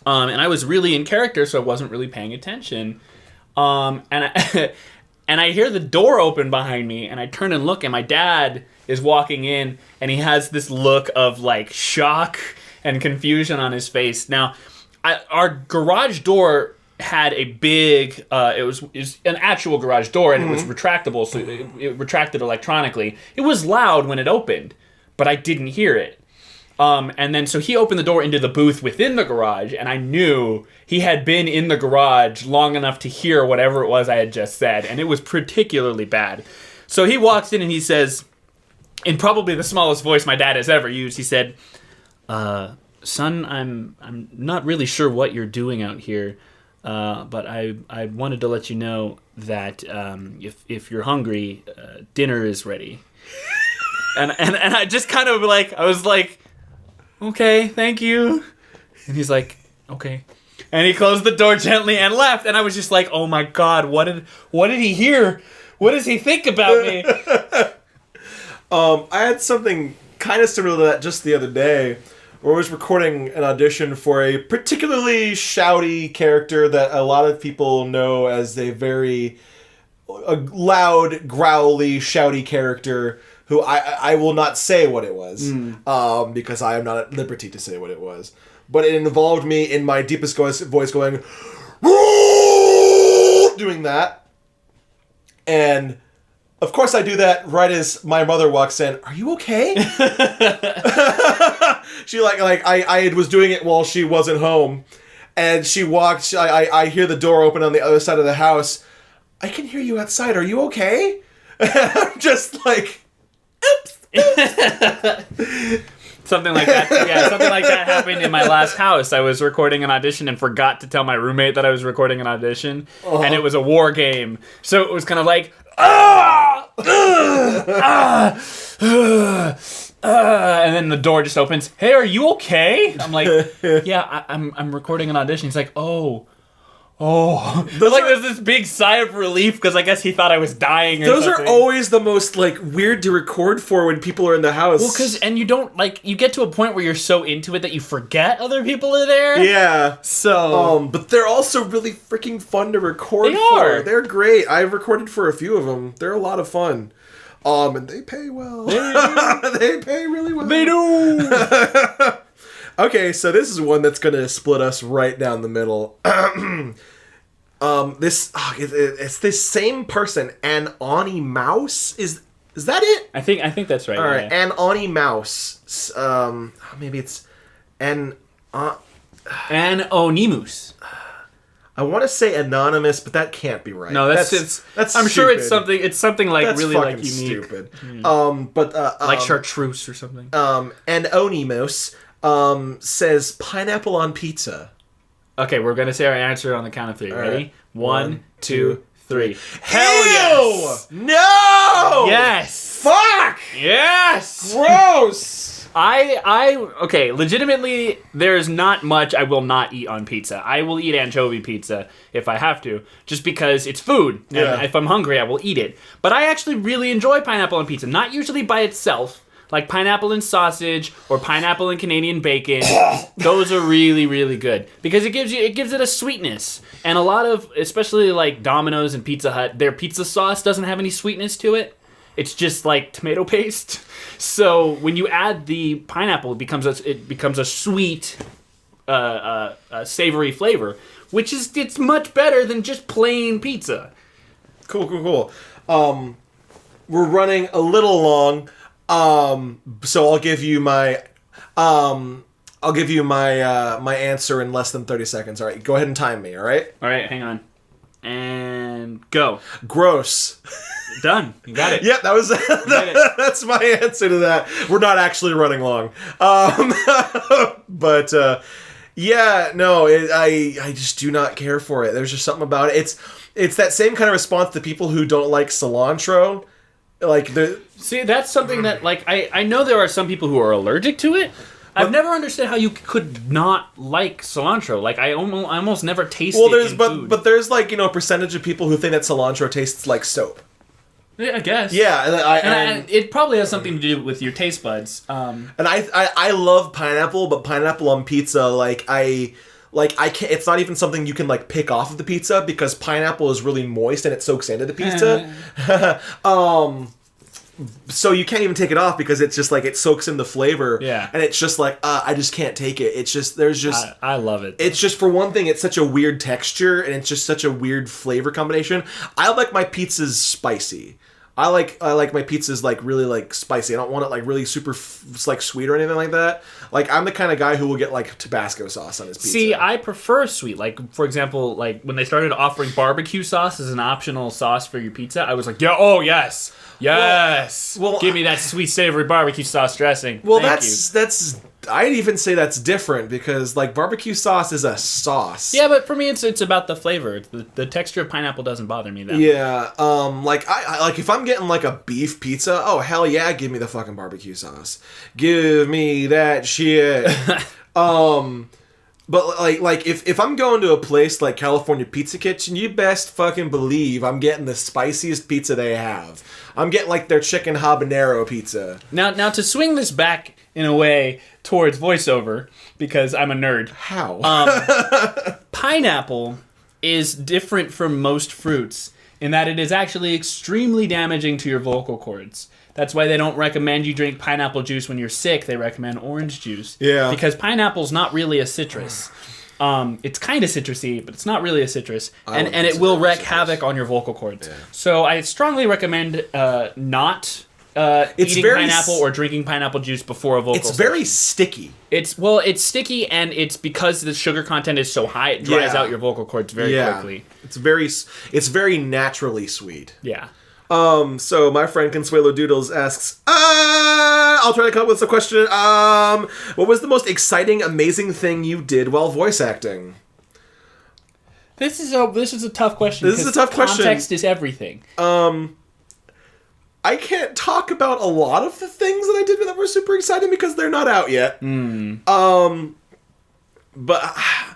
And I was really in character, so I wasn't really paying attention. And I hear the door open behind me, and I turn and look, and my dad is walking in, and he has this look of, like, shock and confusion on his face. Now, our garage door had a big, it was an actual garage door, and it was retractable, so it retracted electronically. It was loud when it opened, but I didn't hear it. And then so he opened the door into the booth within the garage, and I knew he had been in the garage long enough to hear whatever it was I had just said, and it was particularly bad. So he walks in and he says, in probably the smallest voice my dad has ever used, he said, son, I'm not really sure what you're doing out here, but I wanted to let you know that if you're hungry, dinner is ready. and I just kind of I was like, okay, thank you. And he's like, okay. And he closed the door gently and left. And I was just like, oh my God, what did he hear? What does he think about me? I had something kind of similar to that just the other day, where I was recording an audition for a particularly shouty character that a lot of people know as a very loud, growly, shouty character who I will not say what it was, because I am not at liberty to say what it was. But it involved me in my deepest voice going, doing that. And of course I do that right as my mother walks in. Are you okay? She I was doing it while she wasn't home. And she walked, I hear the door open on the other side of the house. I can hear you outside. Are you okay? And I'm just like, oops. Something like that. Yeah, something like that happened in my last house. I was recording an audition and forgot to tell my roommate that I was recording an audition, and it was a war game. So it was kind of like, and then the door just opens. Hey, are you okay? I'm like, yeah, I'm recording an audition. He's like, oh. There's this big sigh of relief because I guess he thought I was dying or something. Those are always the most, weird to record for when people are in the house. Well, and you don't, you get to a point where you're so into it that you forget other people are there. Yeah. So. But they're also really freaking fun to record for. They're great. I've recorded for a few of them. They're a lot of fun. And they pay well. They pay really well. They do! Okay, so this is one that's gonna split us right down the middle. It's this same person, An Ani Mouse. Is that it? I think that's right. All right, An Ani Mouse. Maybe it's Anonymous. I want to say anonymous, but that can't be right. No, that's I'm stupid. sure it's something. It's something that's really fucking unique. Stupid. Like chartreuse or something. Anonymous. Says pineapple on pizza. Okay, we're gonna say our answer on the count of three. Ready? Right. 1, 2, 3. Hell yes! No! Yes! Fuck! Yes! Gross! Okay, legitimately, there's not much I will not eat on pizza. I will eat anchovy pizza if I have to, just because it's food. Yeah. And if I'm hungry, I will eat it. But I actually really enjoy pineapple on pizza. Not usually by itself. Like pineapple and sausage or pineapple and Canadian bacon. Those are really, really good because it gives it a sweetness. And a lot of, especially like Domino's and Pizza Hut, their pizza sauce doesn't have any sweetness to it. It's just like tomato paste. So when you add the pineapple, it becomes a sweet, savory flavor, which is it's much better than just plain pizza. Cool. We're running a little long. So I'll give you my I'll give you my my answer in less than 30 seconds. All right, go ahead and time me. All right. All right, hang on. And go. Gross. Done. You got it. Yep, that was that's my answer to that. We're not actually running long, but yeah, no, I just do not care for it. There's just something about it. It's that same kind of response to people who don't like cilantro. Like see, that's something that like I know there are some people who are allergic to it. I've never understood how you could not like cilantro. Like I almost never taste it in food. But there's like, you know, a percentage of people who think that cilantro tastes like soap. Yeah, I guess. Yeah, and it probably has something to do with your taste buds. And I love pineapple, but pineapple on pizza, I can't. It's not even something you can like pick off of the pizza because pineapple is really moist and it soaks into the pizza. So you can't even take it off because it's just like it soaks in the flavor. Yeah. And it's just like I just can't take it. It's just I love it. It's just, for one thing, it's such a weird texture and it's just such a weird flavor combination. I like my pizzas spicy. I like my pizzas like really like spicy. I don't want it like really super like sweet or anything like that. Like I'm the kind of guy who will get like Tabasco sauce on his pizza. See, I prefer sweet. Like for example, like when they started offering barbecue sauce as an optional sauce for your pizza, I was like, yeah, oh yes. Yes. Well, give me that sweet savory barbecue sauce dressing. Well, that's I'd even say that's different because like barbecue sauce is a sauce. Yeah, but for me it's about the flavor. The texture of pineapple doesn't bother me that much. Yeah. Like I like if I'm getting like a beef pizza, oh hell yeah, give me the fucking barbecue sauce. Give me that shit. But like if I'm going to a place like California Pizza Kitchen, you best fucking believe I'm getting the spiciest pizza they have. I'm getting like their chicken habanero pizza. Now to swing this back in a way towards voiceover, because I'm a nerd. How? Pineapple is different from most fruits in that it is actually extremely damaging to your vocal cords. That's why they don't recommend you drink pineapple juice when you're sick. They recommend orange juice. Yeah. Because pineapple's not really a citrus. It's kind of citrusy, but it's not really a citrus. And it will wreak havoc on your vocal cords. Yeah. So I strongly recommend not eating pineapple or drinking pineapple juice before a vocal It's very sticky. It's sticky, and it's because the sugar content is so high, it dries out your vocal cords very quickly. It's very naturally sweet. Yeah. So my friend Consuelo Doodles asks, I'll try to come up with a question. What was the most exciting, amazing thing you did while voice acting? This is a tough question. This is a tough question. Context is everything. I can't talk about a lot of the things that I did that were super exciting because they're not out yet. But I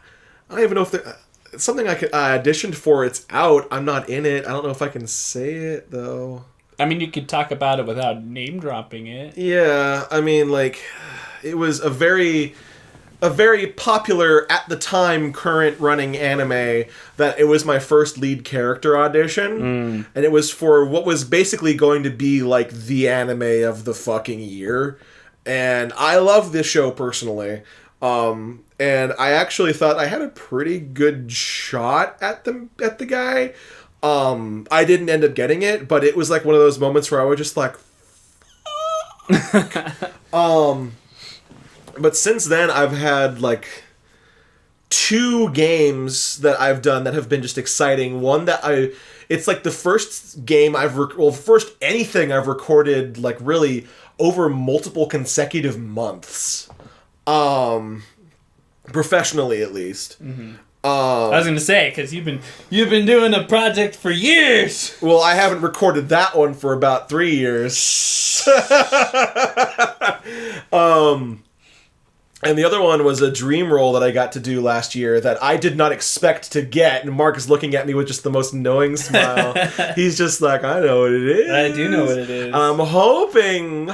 don't even know if it's something I auditioned for. It's out. I'm not in it. I don't know if I can say it though. I mean, you could talk about it without name dropping it. Yeah, I mean, like, it was a very popular at the time current running anime that it was my first lead character audition, and it was for what was basically going to be like the anime of the fucking year. And I love this show personally. And I actually thought I had a pretty good shot at the guy. I didn't end up getting it, but it was like one of those moments where I was just like, but since then I've had like 2 games that I've done that have been just exciting. One that it's like the first game first anything I've recorded like really over multiple consecutive months. Professionally, at least. I was gonna say, because you've been doing a project for years. Well, I haven't recorded that one for about 3 years. And the other one was a dream role that I got to do last year that I did not expect to get. And Mark is looking at me with just the most knowing smile. He's just like, I know what it is. I do know what it is. I'm hoping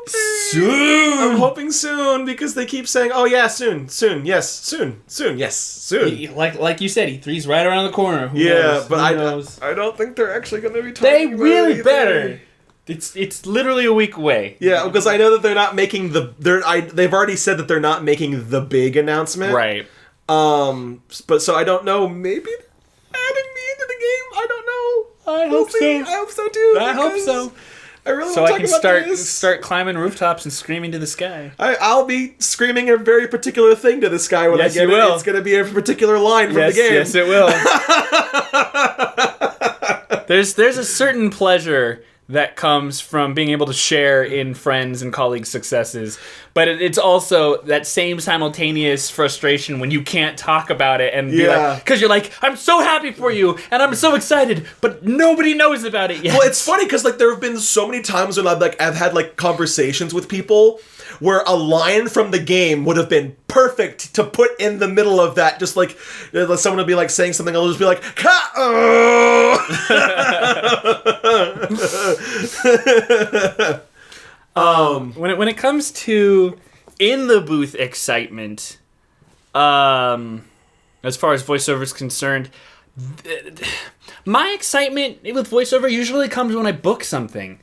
soon. I'm hoping soon because they keep saying, "Oh yeah, soon, yes, soon, yes, soon." Like you said, E3's right around the corner. Who knows? But Who knows? I don't think they're actually going to be talking. They about really it better. It's literally a week away. Yeah, because I know that they're not making they've already said that they're not making the big announcement. Right. But so I don't know. Maybe they're adding me into the game. I don't know. I hope so. I hope so too. I hope so. I really so want to I talk can about this. start climbing rooftops and screaming to the sky. I'll be screaming a very particular thing to the sky when I get it. It's going to be a particular line from the game. Yes, it will. There's a certain pleasure that comes from being able to share in friends and colleagues' successes, but it's also that same simultaneous frustration when you can't talk about it and be like, because you're like, I'm so happy for you and I'm so excited, but nobody knows about it yet. Well, it's funny because like there have been so many times when I've had like conversations with people where a line from the game would have been perfect to put in the middle of that. Just like someone would be like saying something, I'll just be like, when it comes to in the booth excitement, as far as voiceover is concerned, my excitement with voiceover usually comes when I book something.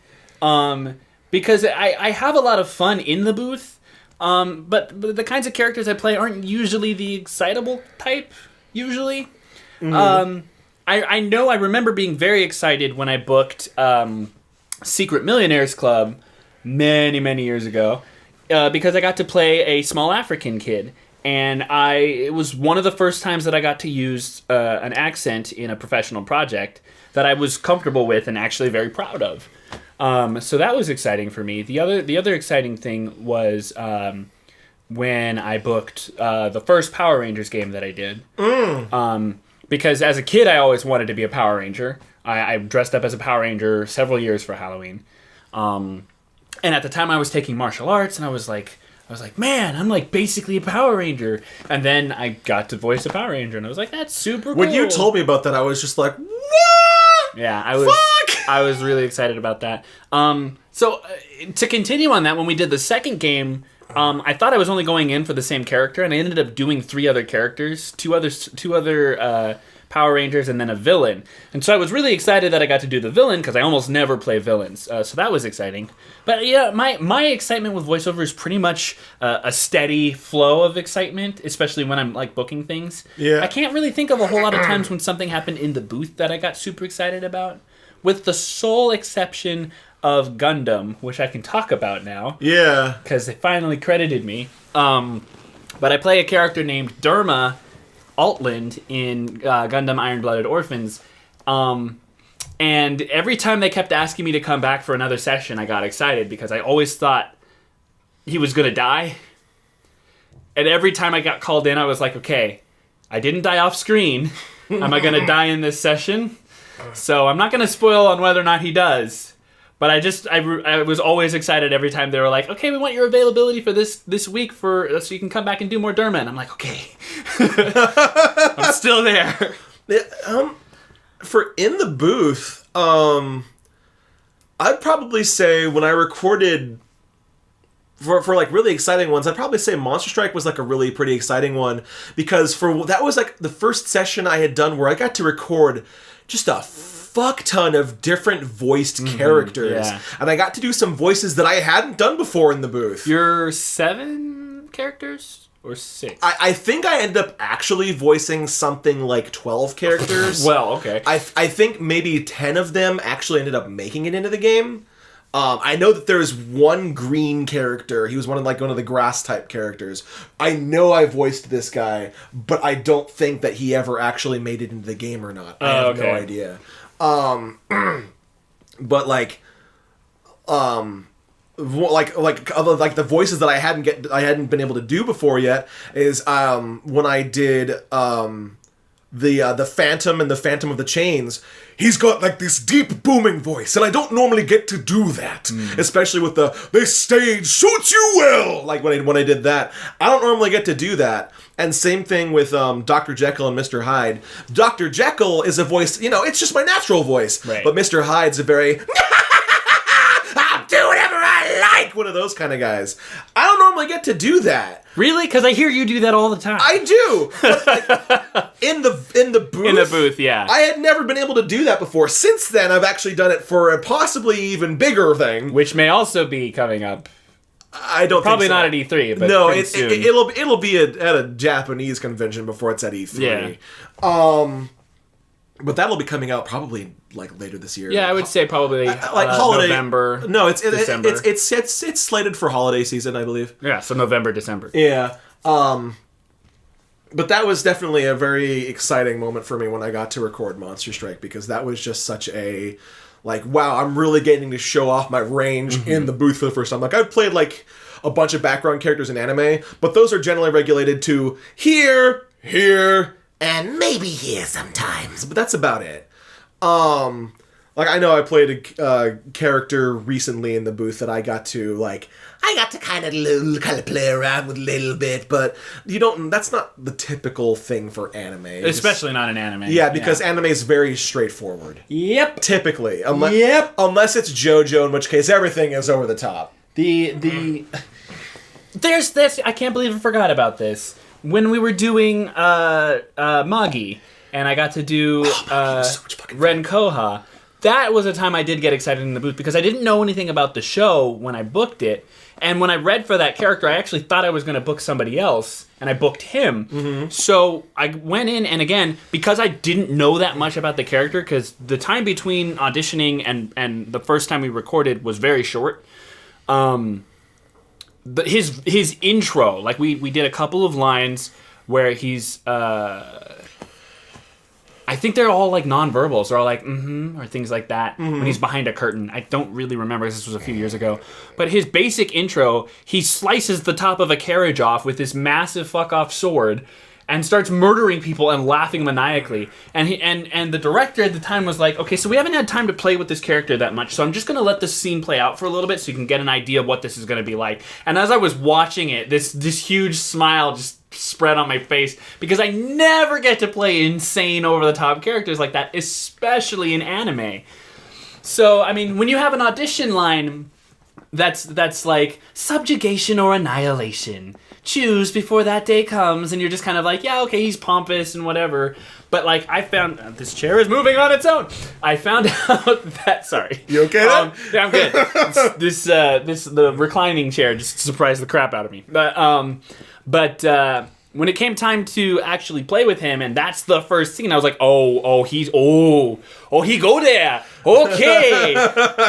Because I have a lot of fun in the booth, but the kinds of characters I play aren't usually the excitable type, usually. Mm-hmm. I remember being very excited when I booked Secret Millionaires Club many, many years ago, because I got to play a small African kid. And it was one of the first times that I got to use an accent in a professional project that I was comfortable with and actually very proud of. So that was exciting for me. The other exciting thing was when I booked the first Power Rangers game that I did. Because as a kid, I always wanted to be a Power Ranger. I dressed up as a Power Ranger several years for Halloween. And at the time, I was taking martial arts, and I was like, man, I'm like basically a Power Ranger. And then I got to voice a Power Ranger, and I was like, that's super cool. When you told me about that, I was just like, what? Yeah, I was really excited about that. So to continue on that, when we did the second game, I thought I was only going in for the same character, and I ended up doing 3 other characters, two other Power Rangers, and then a villain. And so I was really excited that I got to do the villain, because I almost never play villains. So that was exciting. But yeah, my excitement with voiceover is pretty much a steady flow of excitement, especially when I'm like booking things. Yeah. I can't really think of a whole lot of times when something happened in the booth that I got super excited about, with the sole exception of Gundam, which I can talk about now. Yeah. Because they finally credited me. But I play a character named Derma Altland in Gundam Iron-Blooded Orphans. And every time they kept asking me to come back for another session, I got excited because I always thought he was going to die. And every time I got called in, I was like, okay, I didn't die off screen. Am I going to die in this session? So I'm not going to spoil on whether or not he does. But I was always excited every time they were like, okay, we want your availability for this week so you can come back and do more Derma. And I'm like, okay. I'm still there. Yeah, for in the booth, I'd probably say when I recorded for like really exciting ones, I'd probably say Monster Strike was like a really pretty exciting one, because that was like the first session I had done where I got to record just a fuck ton of different voiced characters. Yeah. And I got to do some voices that I hadn't done before in the booth. You're 7 characters? Or 6? I think I ended up actually voicing something like 12 characters. Well, okay. I think maybe 10 of them actually ended up making it into the game. I know that there's one green character. He was one of the grass type characters. I know I voiced this guy, but I don't think that he ever actually made it into the game or not. I have no idea. But like the voices that I hadn't been able to do before yet is when I did the Phantom and the Phantom of the Chains. He's got like this deep booming voice, and I don't normally get to do that, especially with this stage suits you well. Like when I did that, I don't normally get to do that. And same thing with Dr. Jekyll and Mr. Hyde. Dr. Jekyll is a voice, it's just my natural voice, right. But Mr. Hyde's a very I'll do whatever I like, one of those kind of guys. I don't normally get to do that. Really? Because I hear you do that all the time. I do. But like, in the booth. In the booth, yeah. I had never been able to do that before. Since then, I've actually done it for a possibly even bigger thing, which may also be coming up. I don't probably think so. Not at E3, but no, soon. It'll be at a Japanese convention before it's at E3. Yeah. But that'll be coming out probably like later this year. Yeah, I would say probably like holiday November. No, December. It's slated for holiday season, I believe. Yeah, so November, December. Yeah. But that was definitely a very exciting moment for me when I got to record Monster Strike, because that was just such a, like, wow, I'm really getting to show off my range in the booth for the first time. Like, I've played, like, a bunch of background characters in anime, but those are generally regulated to here, and maybe here sometimes. But that's about it. Like, I know I played a character recently in the booth that I got to kind of play around with a little bit, but that's not the typical thing for anime. Especially not in anime. Yeah, because anime is very straightforward. Yep. Typically. Unless it's JoJo, in which case everything is over the top. There's this, I can't believe I forgot about this. When we were doing Magi, and I got to do Renkoha, that was a time I did get excited in the booth, because I didn't know anything about the show when I booked it. And when I read for that character, I actually thought I was going to book somebody else, and I booked him. Mm-hmm. So I went in, and again, because I didn't know that much about the character, because the time between auditioning and the first time we recorded was very short. But his intro, like we did a couple of lines where he's I think they're all like nonverbals. They're all like or things like that when he's behind a curtain. I don't really remember, because this was a few years ago. But his basic intro, he slices the top of a carriage off with this massive fuck off sword and starts murdering people and laughing maniacally. And the director at the time was like, okay, so we haven't had time to play with this character that much, so I'm just going to let this scene play out for a little bit so you can get an idea of what this is going to be like. And as I was watching it, this huge smile just spread on my face, because I never get to play insane over-the-top characters like that, especially in anime. So, I mean, when you have an audition line that's like, subjugation or annihilation, choose before that day comes, and you're just kind of like, yeah, okay, he's pompous and whatever. But like, I found this chair is moving on its own. I found out that You okay then? Yeah, I'm good. The reclining chair just surprised the crap out of me. But when it came time to actually play with him, and that's the first scene, I was like, he go there. Okay.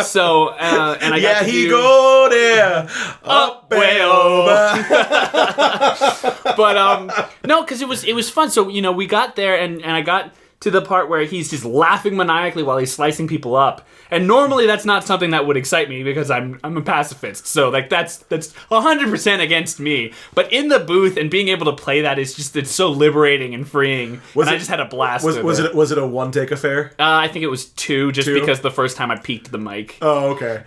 So, and I got to he go there. Up way over. But, no, because it was fun. So, we got there, and I got to the part where he's just laughing maniacally while he's slicing people up. And normally that's not something that would excite me, because I'm a pacifist. So like that's 100% against me. But in the booth and being able to play that is just, it's so liberating and freeing. I just had a blast. Was it a one take affair? I think it was two, because the first time I peeked the mic. Oh, okay.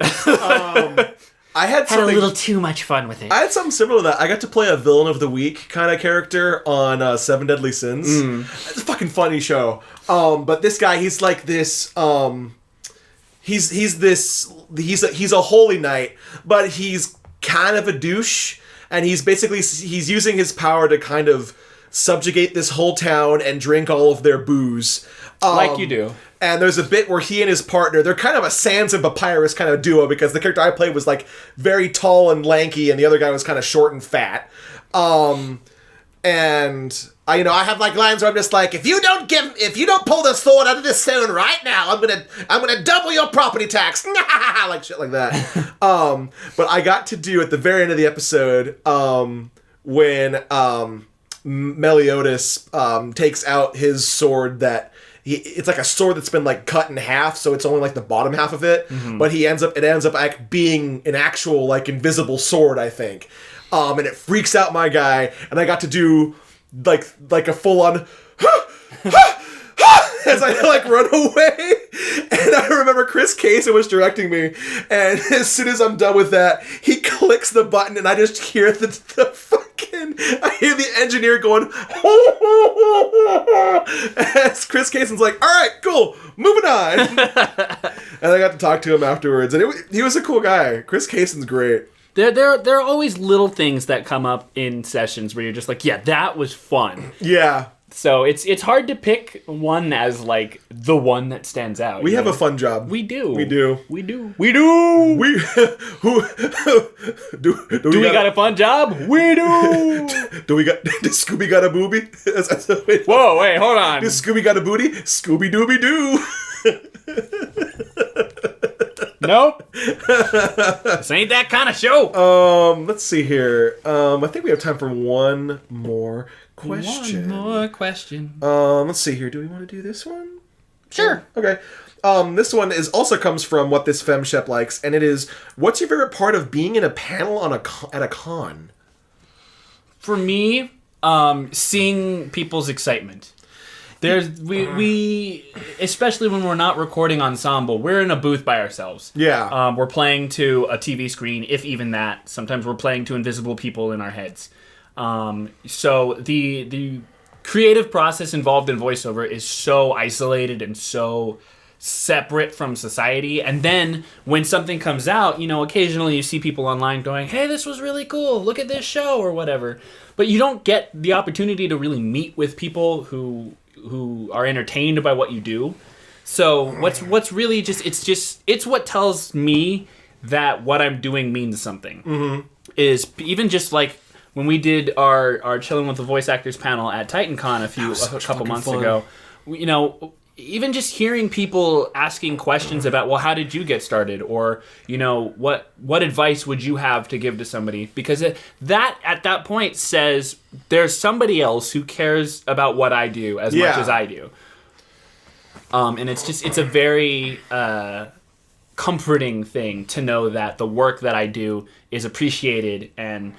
I had a little too much fun with it. I had something similar to that. I got to play a villain of the week kind of character on Seven Deadly Sins. It's a fucking funny show. But this guy, he's like this. He's a holy knight, but he's kind of a douche, and he's using his power to kind of subjugate this whole town and drink all of their booze. Like you do. And there's a bit where he and his partner, they're kind of a Sans and Papyrus kind of duo, because the character I played was like very tall and lanky, and the other guy was kind of short and fat. And I have like lines where I'm just like, if you don't pull the sword out of this stone right now, I'm gonna double your property tax, like shit like that. But I got to do at the very end of the episode, when Meliodas takes out his sword that. It's like a sword that's been like cut in half, so it's only like the bottom half of it. But it ends up like being an actual like invisible sword, I think. And it freaks out my guy, and I got to do like a full on as I like run away. And I remember Chris Kaysen was directing me, and as soon as I'm done with that, he clicks the button, and I just hear the I hear the engineer going, as Chris Kaysen's like, all right, cool, moving on. And I got to talk to him afterwards, and he was a cool guy. Chris Kaysen's great. There are always little things that come up in sessions where you're just like, yeah, that was fun. Yeah. So it's hard to pick one as like the one that stands out. We have a fun job. We do. We do. We do. We do. We do we got a fun job? We do. Does Scooby got a booby? Whoa, wait, hold on. Does Scooby got a booty? Scooby Dooby Doo. Nope. This ain't that kind of show. Let's see here. I think we have time for one more question. Let's see here. Do we want to do this one? Sure. Okay. This one also comes from What This Femshep Likes, and it is, what's your favorite part of being in a panel at a con? For me, seeing people's excitement. We especially when we're not recording ensemble, we're in a booth by ourselves. Yeah. We're playing to a TV screen, if even that. Sometimes we're playing to invisible people in our heads. So the creative process involved in voiceover is so isolated and so separate from society. And then when something comes out, occasionally you see people online going, hey, this was really cool, look at this show or whatever. But you don't get the opportunity to really meet with people who are entertained by what you do. So what's really it's what tells me that what I'm doing means something. Mm-hmm. Is even just like when we did our Chilling with the Voice Actors panel at TitanCon a couple months ago, even just hearing people asking questions about, well, how did you get started? Or, what advice would you have to give to somebody? Because that at that point says there's somebody else who cares about what I do as much as I do. And it's a very comforting thing to know that the work that I do is appreciated and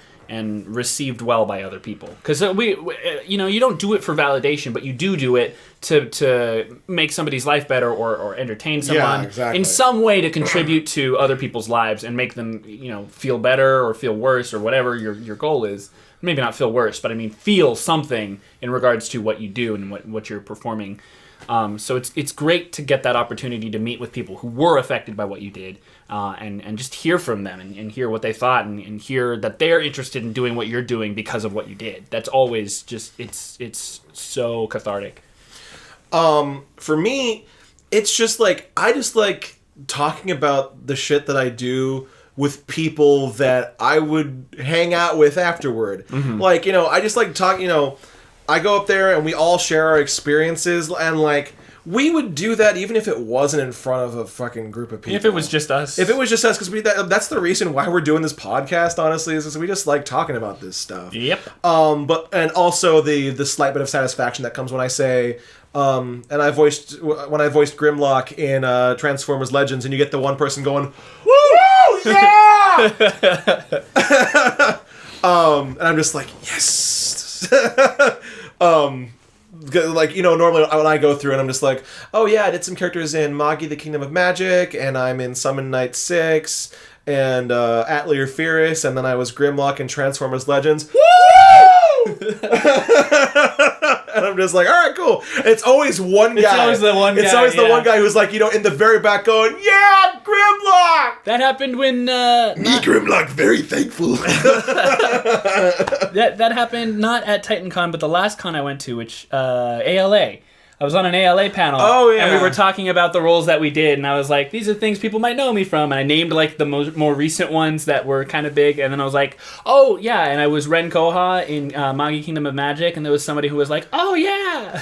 received well by other people. Because you don't do it for validation, but you do it to make somebody's life better or entertain someone in some way, to contribute to other people's lives and make them feel better or feel worse or whatever your goal is. Maybe not feel worse, but I mean feel something in regards to what you do and what you're performing. So it's great to get that opportunity to meet with people who were affected by what you did, and just hear from them and hear what they thought and hear that they're interested in doing what you're doing because of what you did. That's always just it's so cathartic. For me, it's just like I just like talking about the shit that I do with people that I would hang out with afterward. Mm-hmm. Like, I just like talking, I go up there and we all share our experiences, and like we would do that even if it wasn't in front of a fucking group of people. If it was just us. If it was just us, because that's the reason why we're doing this podcast, honestly, is we just like talking about this stuff. Yep. And also the slight bit of satisfaction that comes when I say, when I voiced Grimlock in Transformers Legends, and you get the one person going, woo, yeah! And I'm just like, yes! Like, normally when I go through and I'm just like, oh yeah, I did some characters in Magi the Kingdom of Magic, and I'm in Summon Knight 6, and Atelier Fierce, and then I was Grimlock in Transformers Legends. Woo! And I'm just like, all right, cool. And it's always one guy. It's always the one guy. It's always the one guy who's like, in the very back going, yeah, Grimlock! That happened when... Grimlock, very thankful. that happened not at TitanCon, but the last con I went to, which... ALA. I was on an ALA panel. Oh, yeah. And we were talking about the roles that we did, and I was like, these are things people might know me from, and I named like the more recent ones that were kind of big, and then I was like, oh yeah, and I was Ren Koha in Magi Kingdom of Magic, and there was somebody who was like, oh yeah.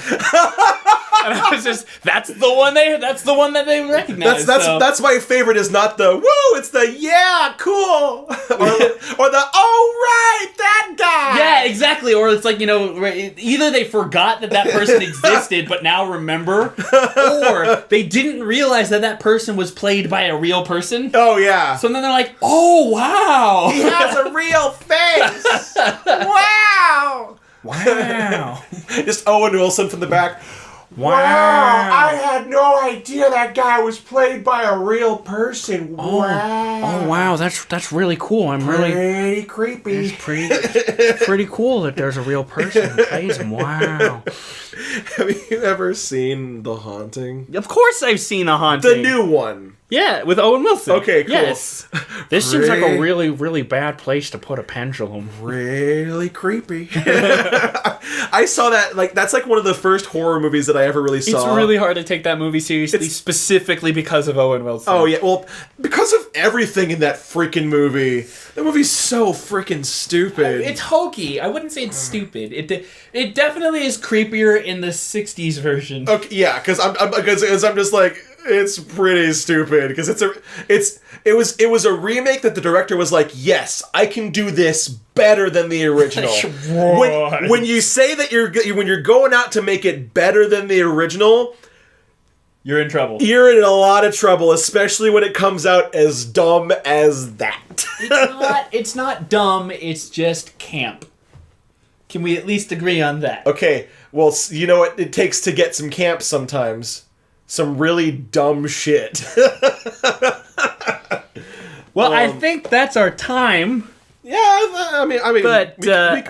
And I was just, that's the one that they recognized. That's my favorite, is not the woo, it's the yeah, cool. or the oh right, that guy. Yeah, exactly. Or it's like, either they forgot that person existed but now remember, or they didn't realize that person was played by a real person. Oh yeah. So then they're like, oh wow, he has a real face. Wow. Just Owen Wilson from the back. Wow, I had no idea that guy was played by a real person. Oh, wow. Oh, wow, that's really cool. Pretty creepy. It's pretty cool that there's a real person who plays him. Wow. Have you ever seen The Haunting? Of course I've seen The Haunting. The new one. Yeah, with Owen Wilson. Okay, cool. Yes. This seems like a really, really bad place to put a pendulum. Really creepy. I saw that, like, that's like one of the first horror movies that I ever really saw. It's really hard to take that movie seriously, specifically because of Owen Wilson. Oh, yeah, well, because of everything in that freaking movie. That movie's so freaking stupid. It's hokey. I wouldn't say it's stupid. It definitely is creepier in the 60s version. Okay, yeah, because I'm just like, it's pretty stupid because it was a remake that the director was like, yes, I can do this better than the original. when you say that when you're going out to make it better than the original, you're in trouble. You're in a lot of trouble, especially when it comes out as dumb as that. It's not dumb. It's just camp. Can we at least agree on that? Okay. Well, you know what it takes to get some camp sometimes. Some really dumb shit. Well, I think that's our time. Yeah, I mean, but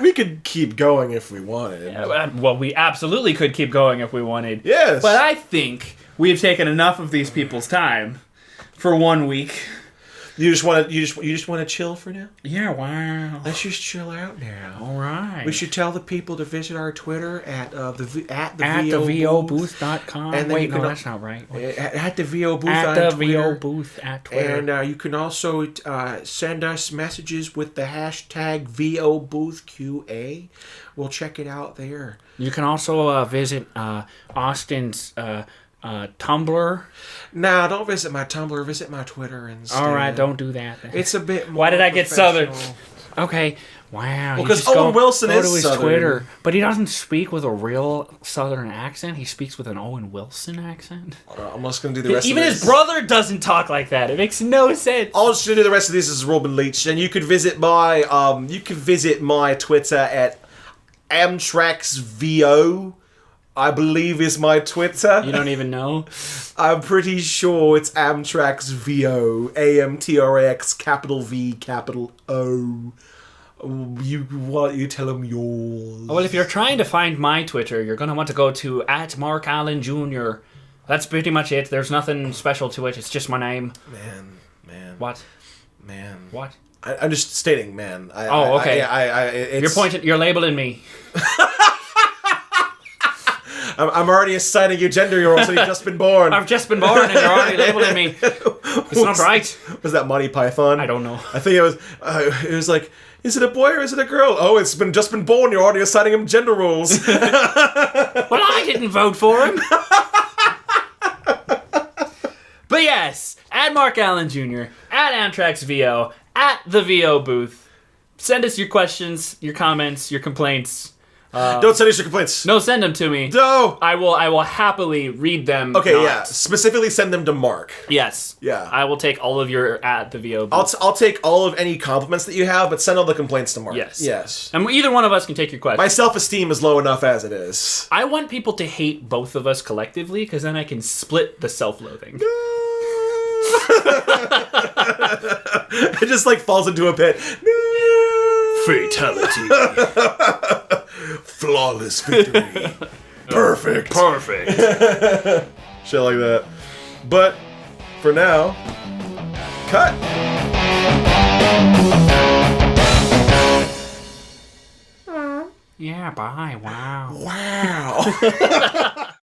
we could keep going if we wanted. Well, we absolutely could keep going if we wanted. Yes. But I think we've taken enough of these people's time for 1 week. You just want to chill for now? Yeah, wow. Let's just chill out now. All right. We should tell the people to visit our Twitter at the VOBooth.com. And wait, no, that's not right. At the VO Booth at on the Twitter. VO Booth at Twitter. And you can also send us messages with the hashtag VOBoothQA. We'll check it out there. You can also visit Austin's Tumblr. Nah, don't visit my Tumblr. Visit my Twitter instead. All right, don't do that. It's a bit more Why did I get Southern? professional. Okay. Wow. Well, because Owen Wilson go is to his Southern. Twitter, but he doesn't speak with a real Southern accent. He speaks with an Owen Wilson accent. I'm just gonna do the rest. Even of this. his brother doesn't talk like that. It makes no sense. I'll just do the rest of this as Robin Leach, and you could visit my Twitter at AmtraxVO. I believe is my Twitter. You don't even know? I'm pretty sure it's AmtraxVO. AMTRAX capital V capital O. You tell them yours. Well, if you're trying to find my Twitter, you're going to want to go to @MarkAllenJr. That's pretty much it. There's nothing special to it. It's just my name. Man. What? Man. What? I'm just stating, man. Okay. You're labeling me. I'm already assigning you gender. You've just been born. I've just been born and you're already labeling me. It's not right. Was that Monty Python? I don't know. I think it was like, is it a boy or is it a girl? Oh, it's just been born. You're already assigning him gender roles. Well, I didn't vote for him. But yes, @Mark Allen Jr., @AmtraxVO, @the VO Booth. Send us your questions, your comments, your complaints. Don't send us your complaints. No, send them to me. No. I will happily read them. Okay, yeah. Specifically, send them to Mark. Yes. Yeah. I will take all of your @the VO Booth. I'll take all of any compliments that you have, but send all the complaints to Mark. Yes. And either one of us can take your questions. My self-esteem is low enough as it is. I want people to hate both of us collectively, because then I can split the self-loathing. It just falls into a pit. Fatality. Flawless victory. Perfect. Shit like that. But for now, cut. Yeah, bye. Wow. Wow.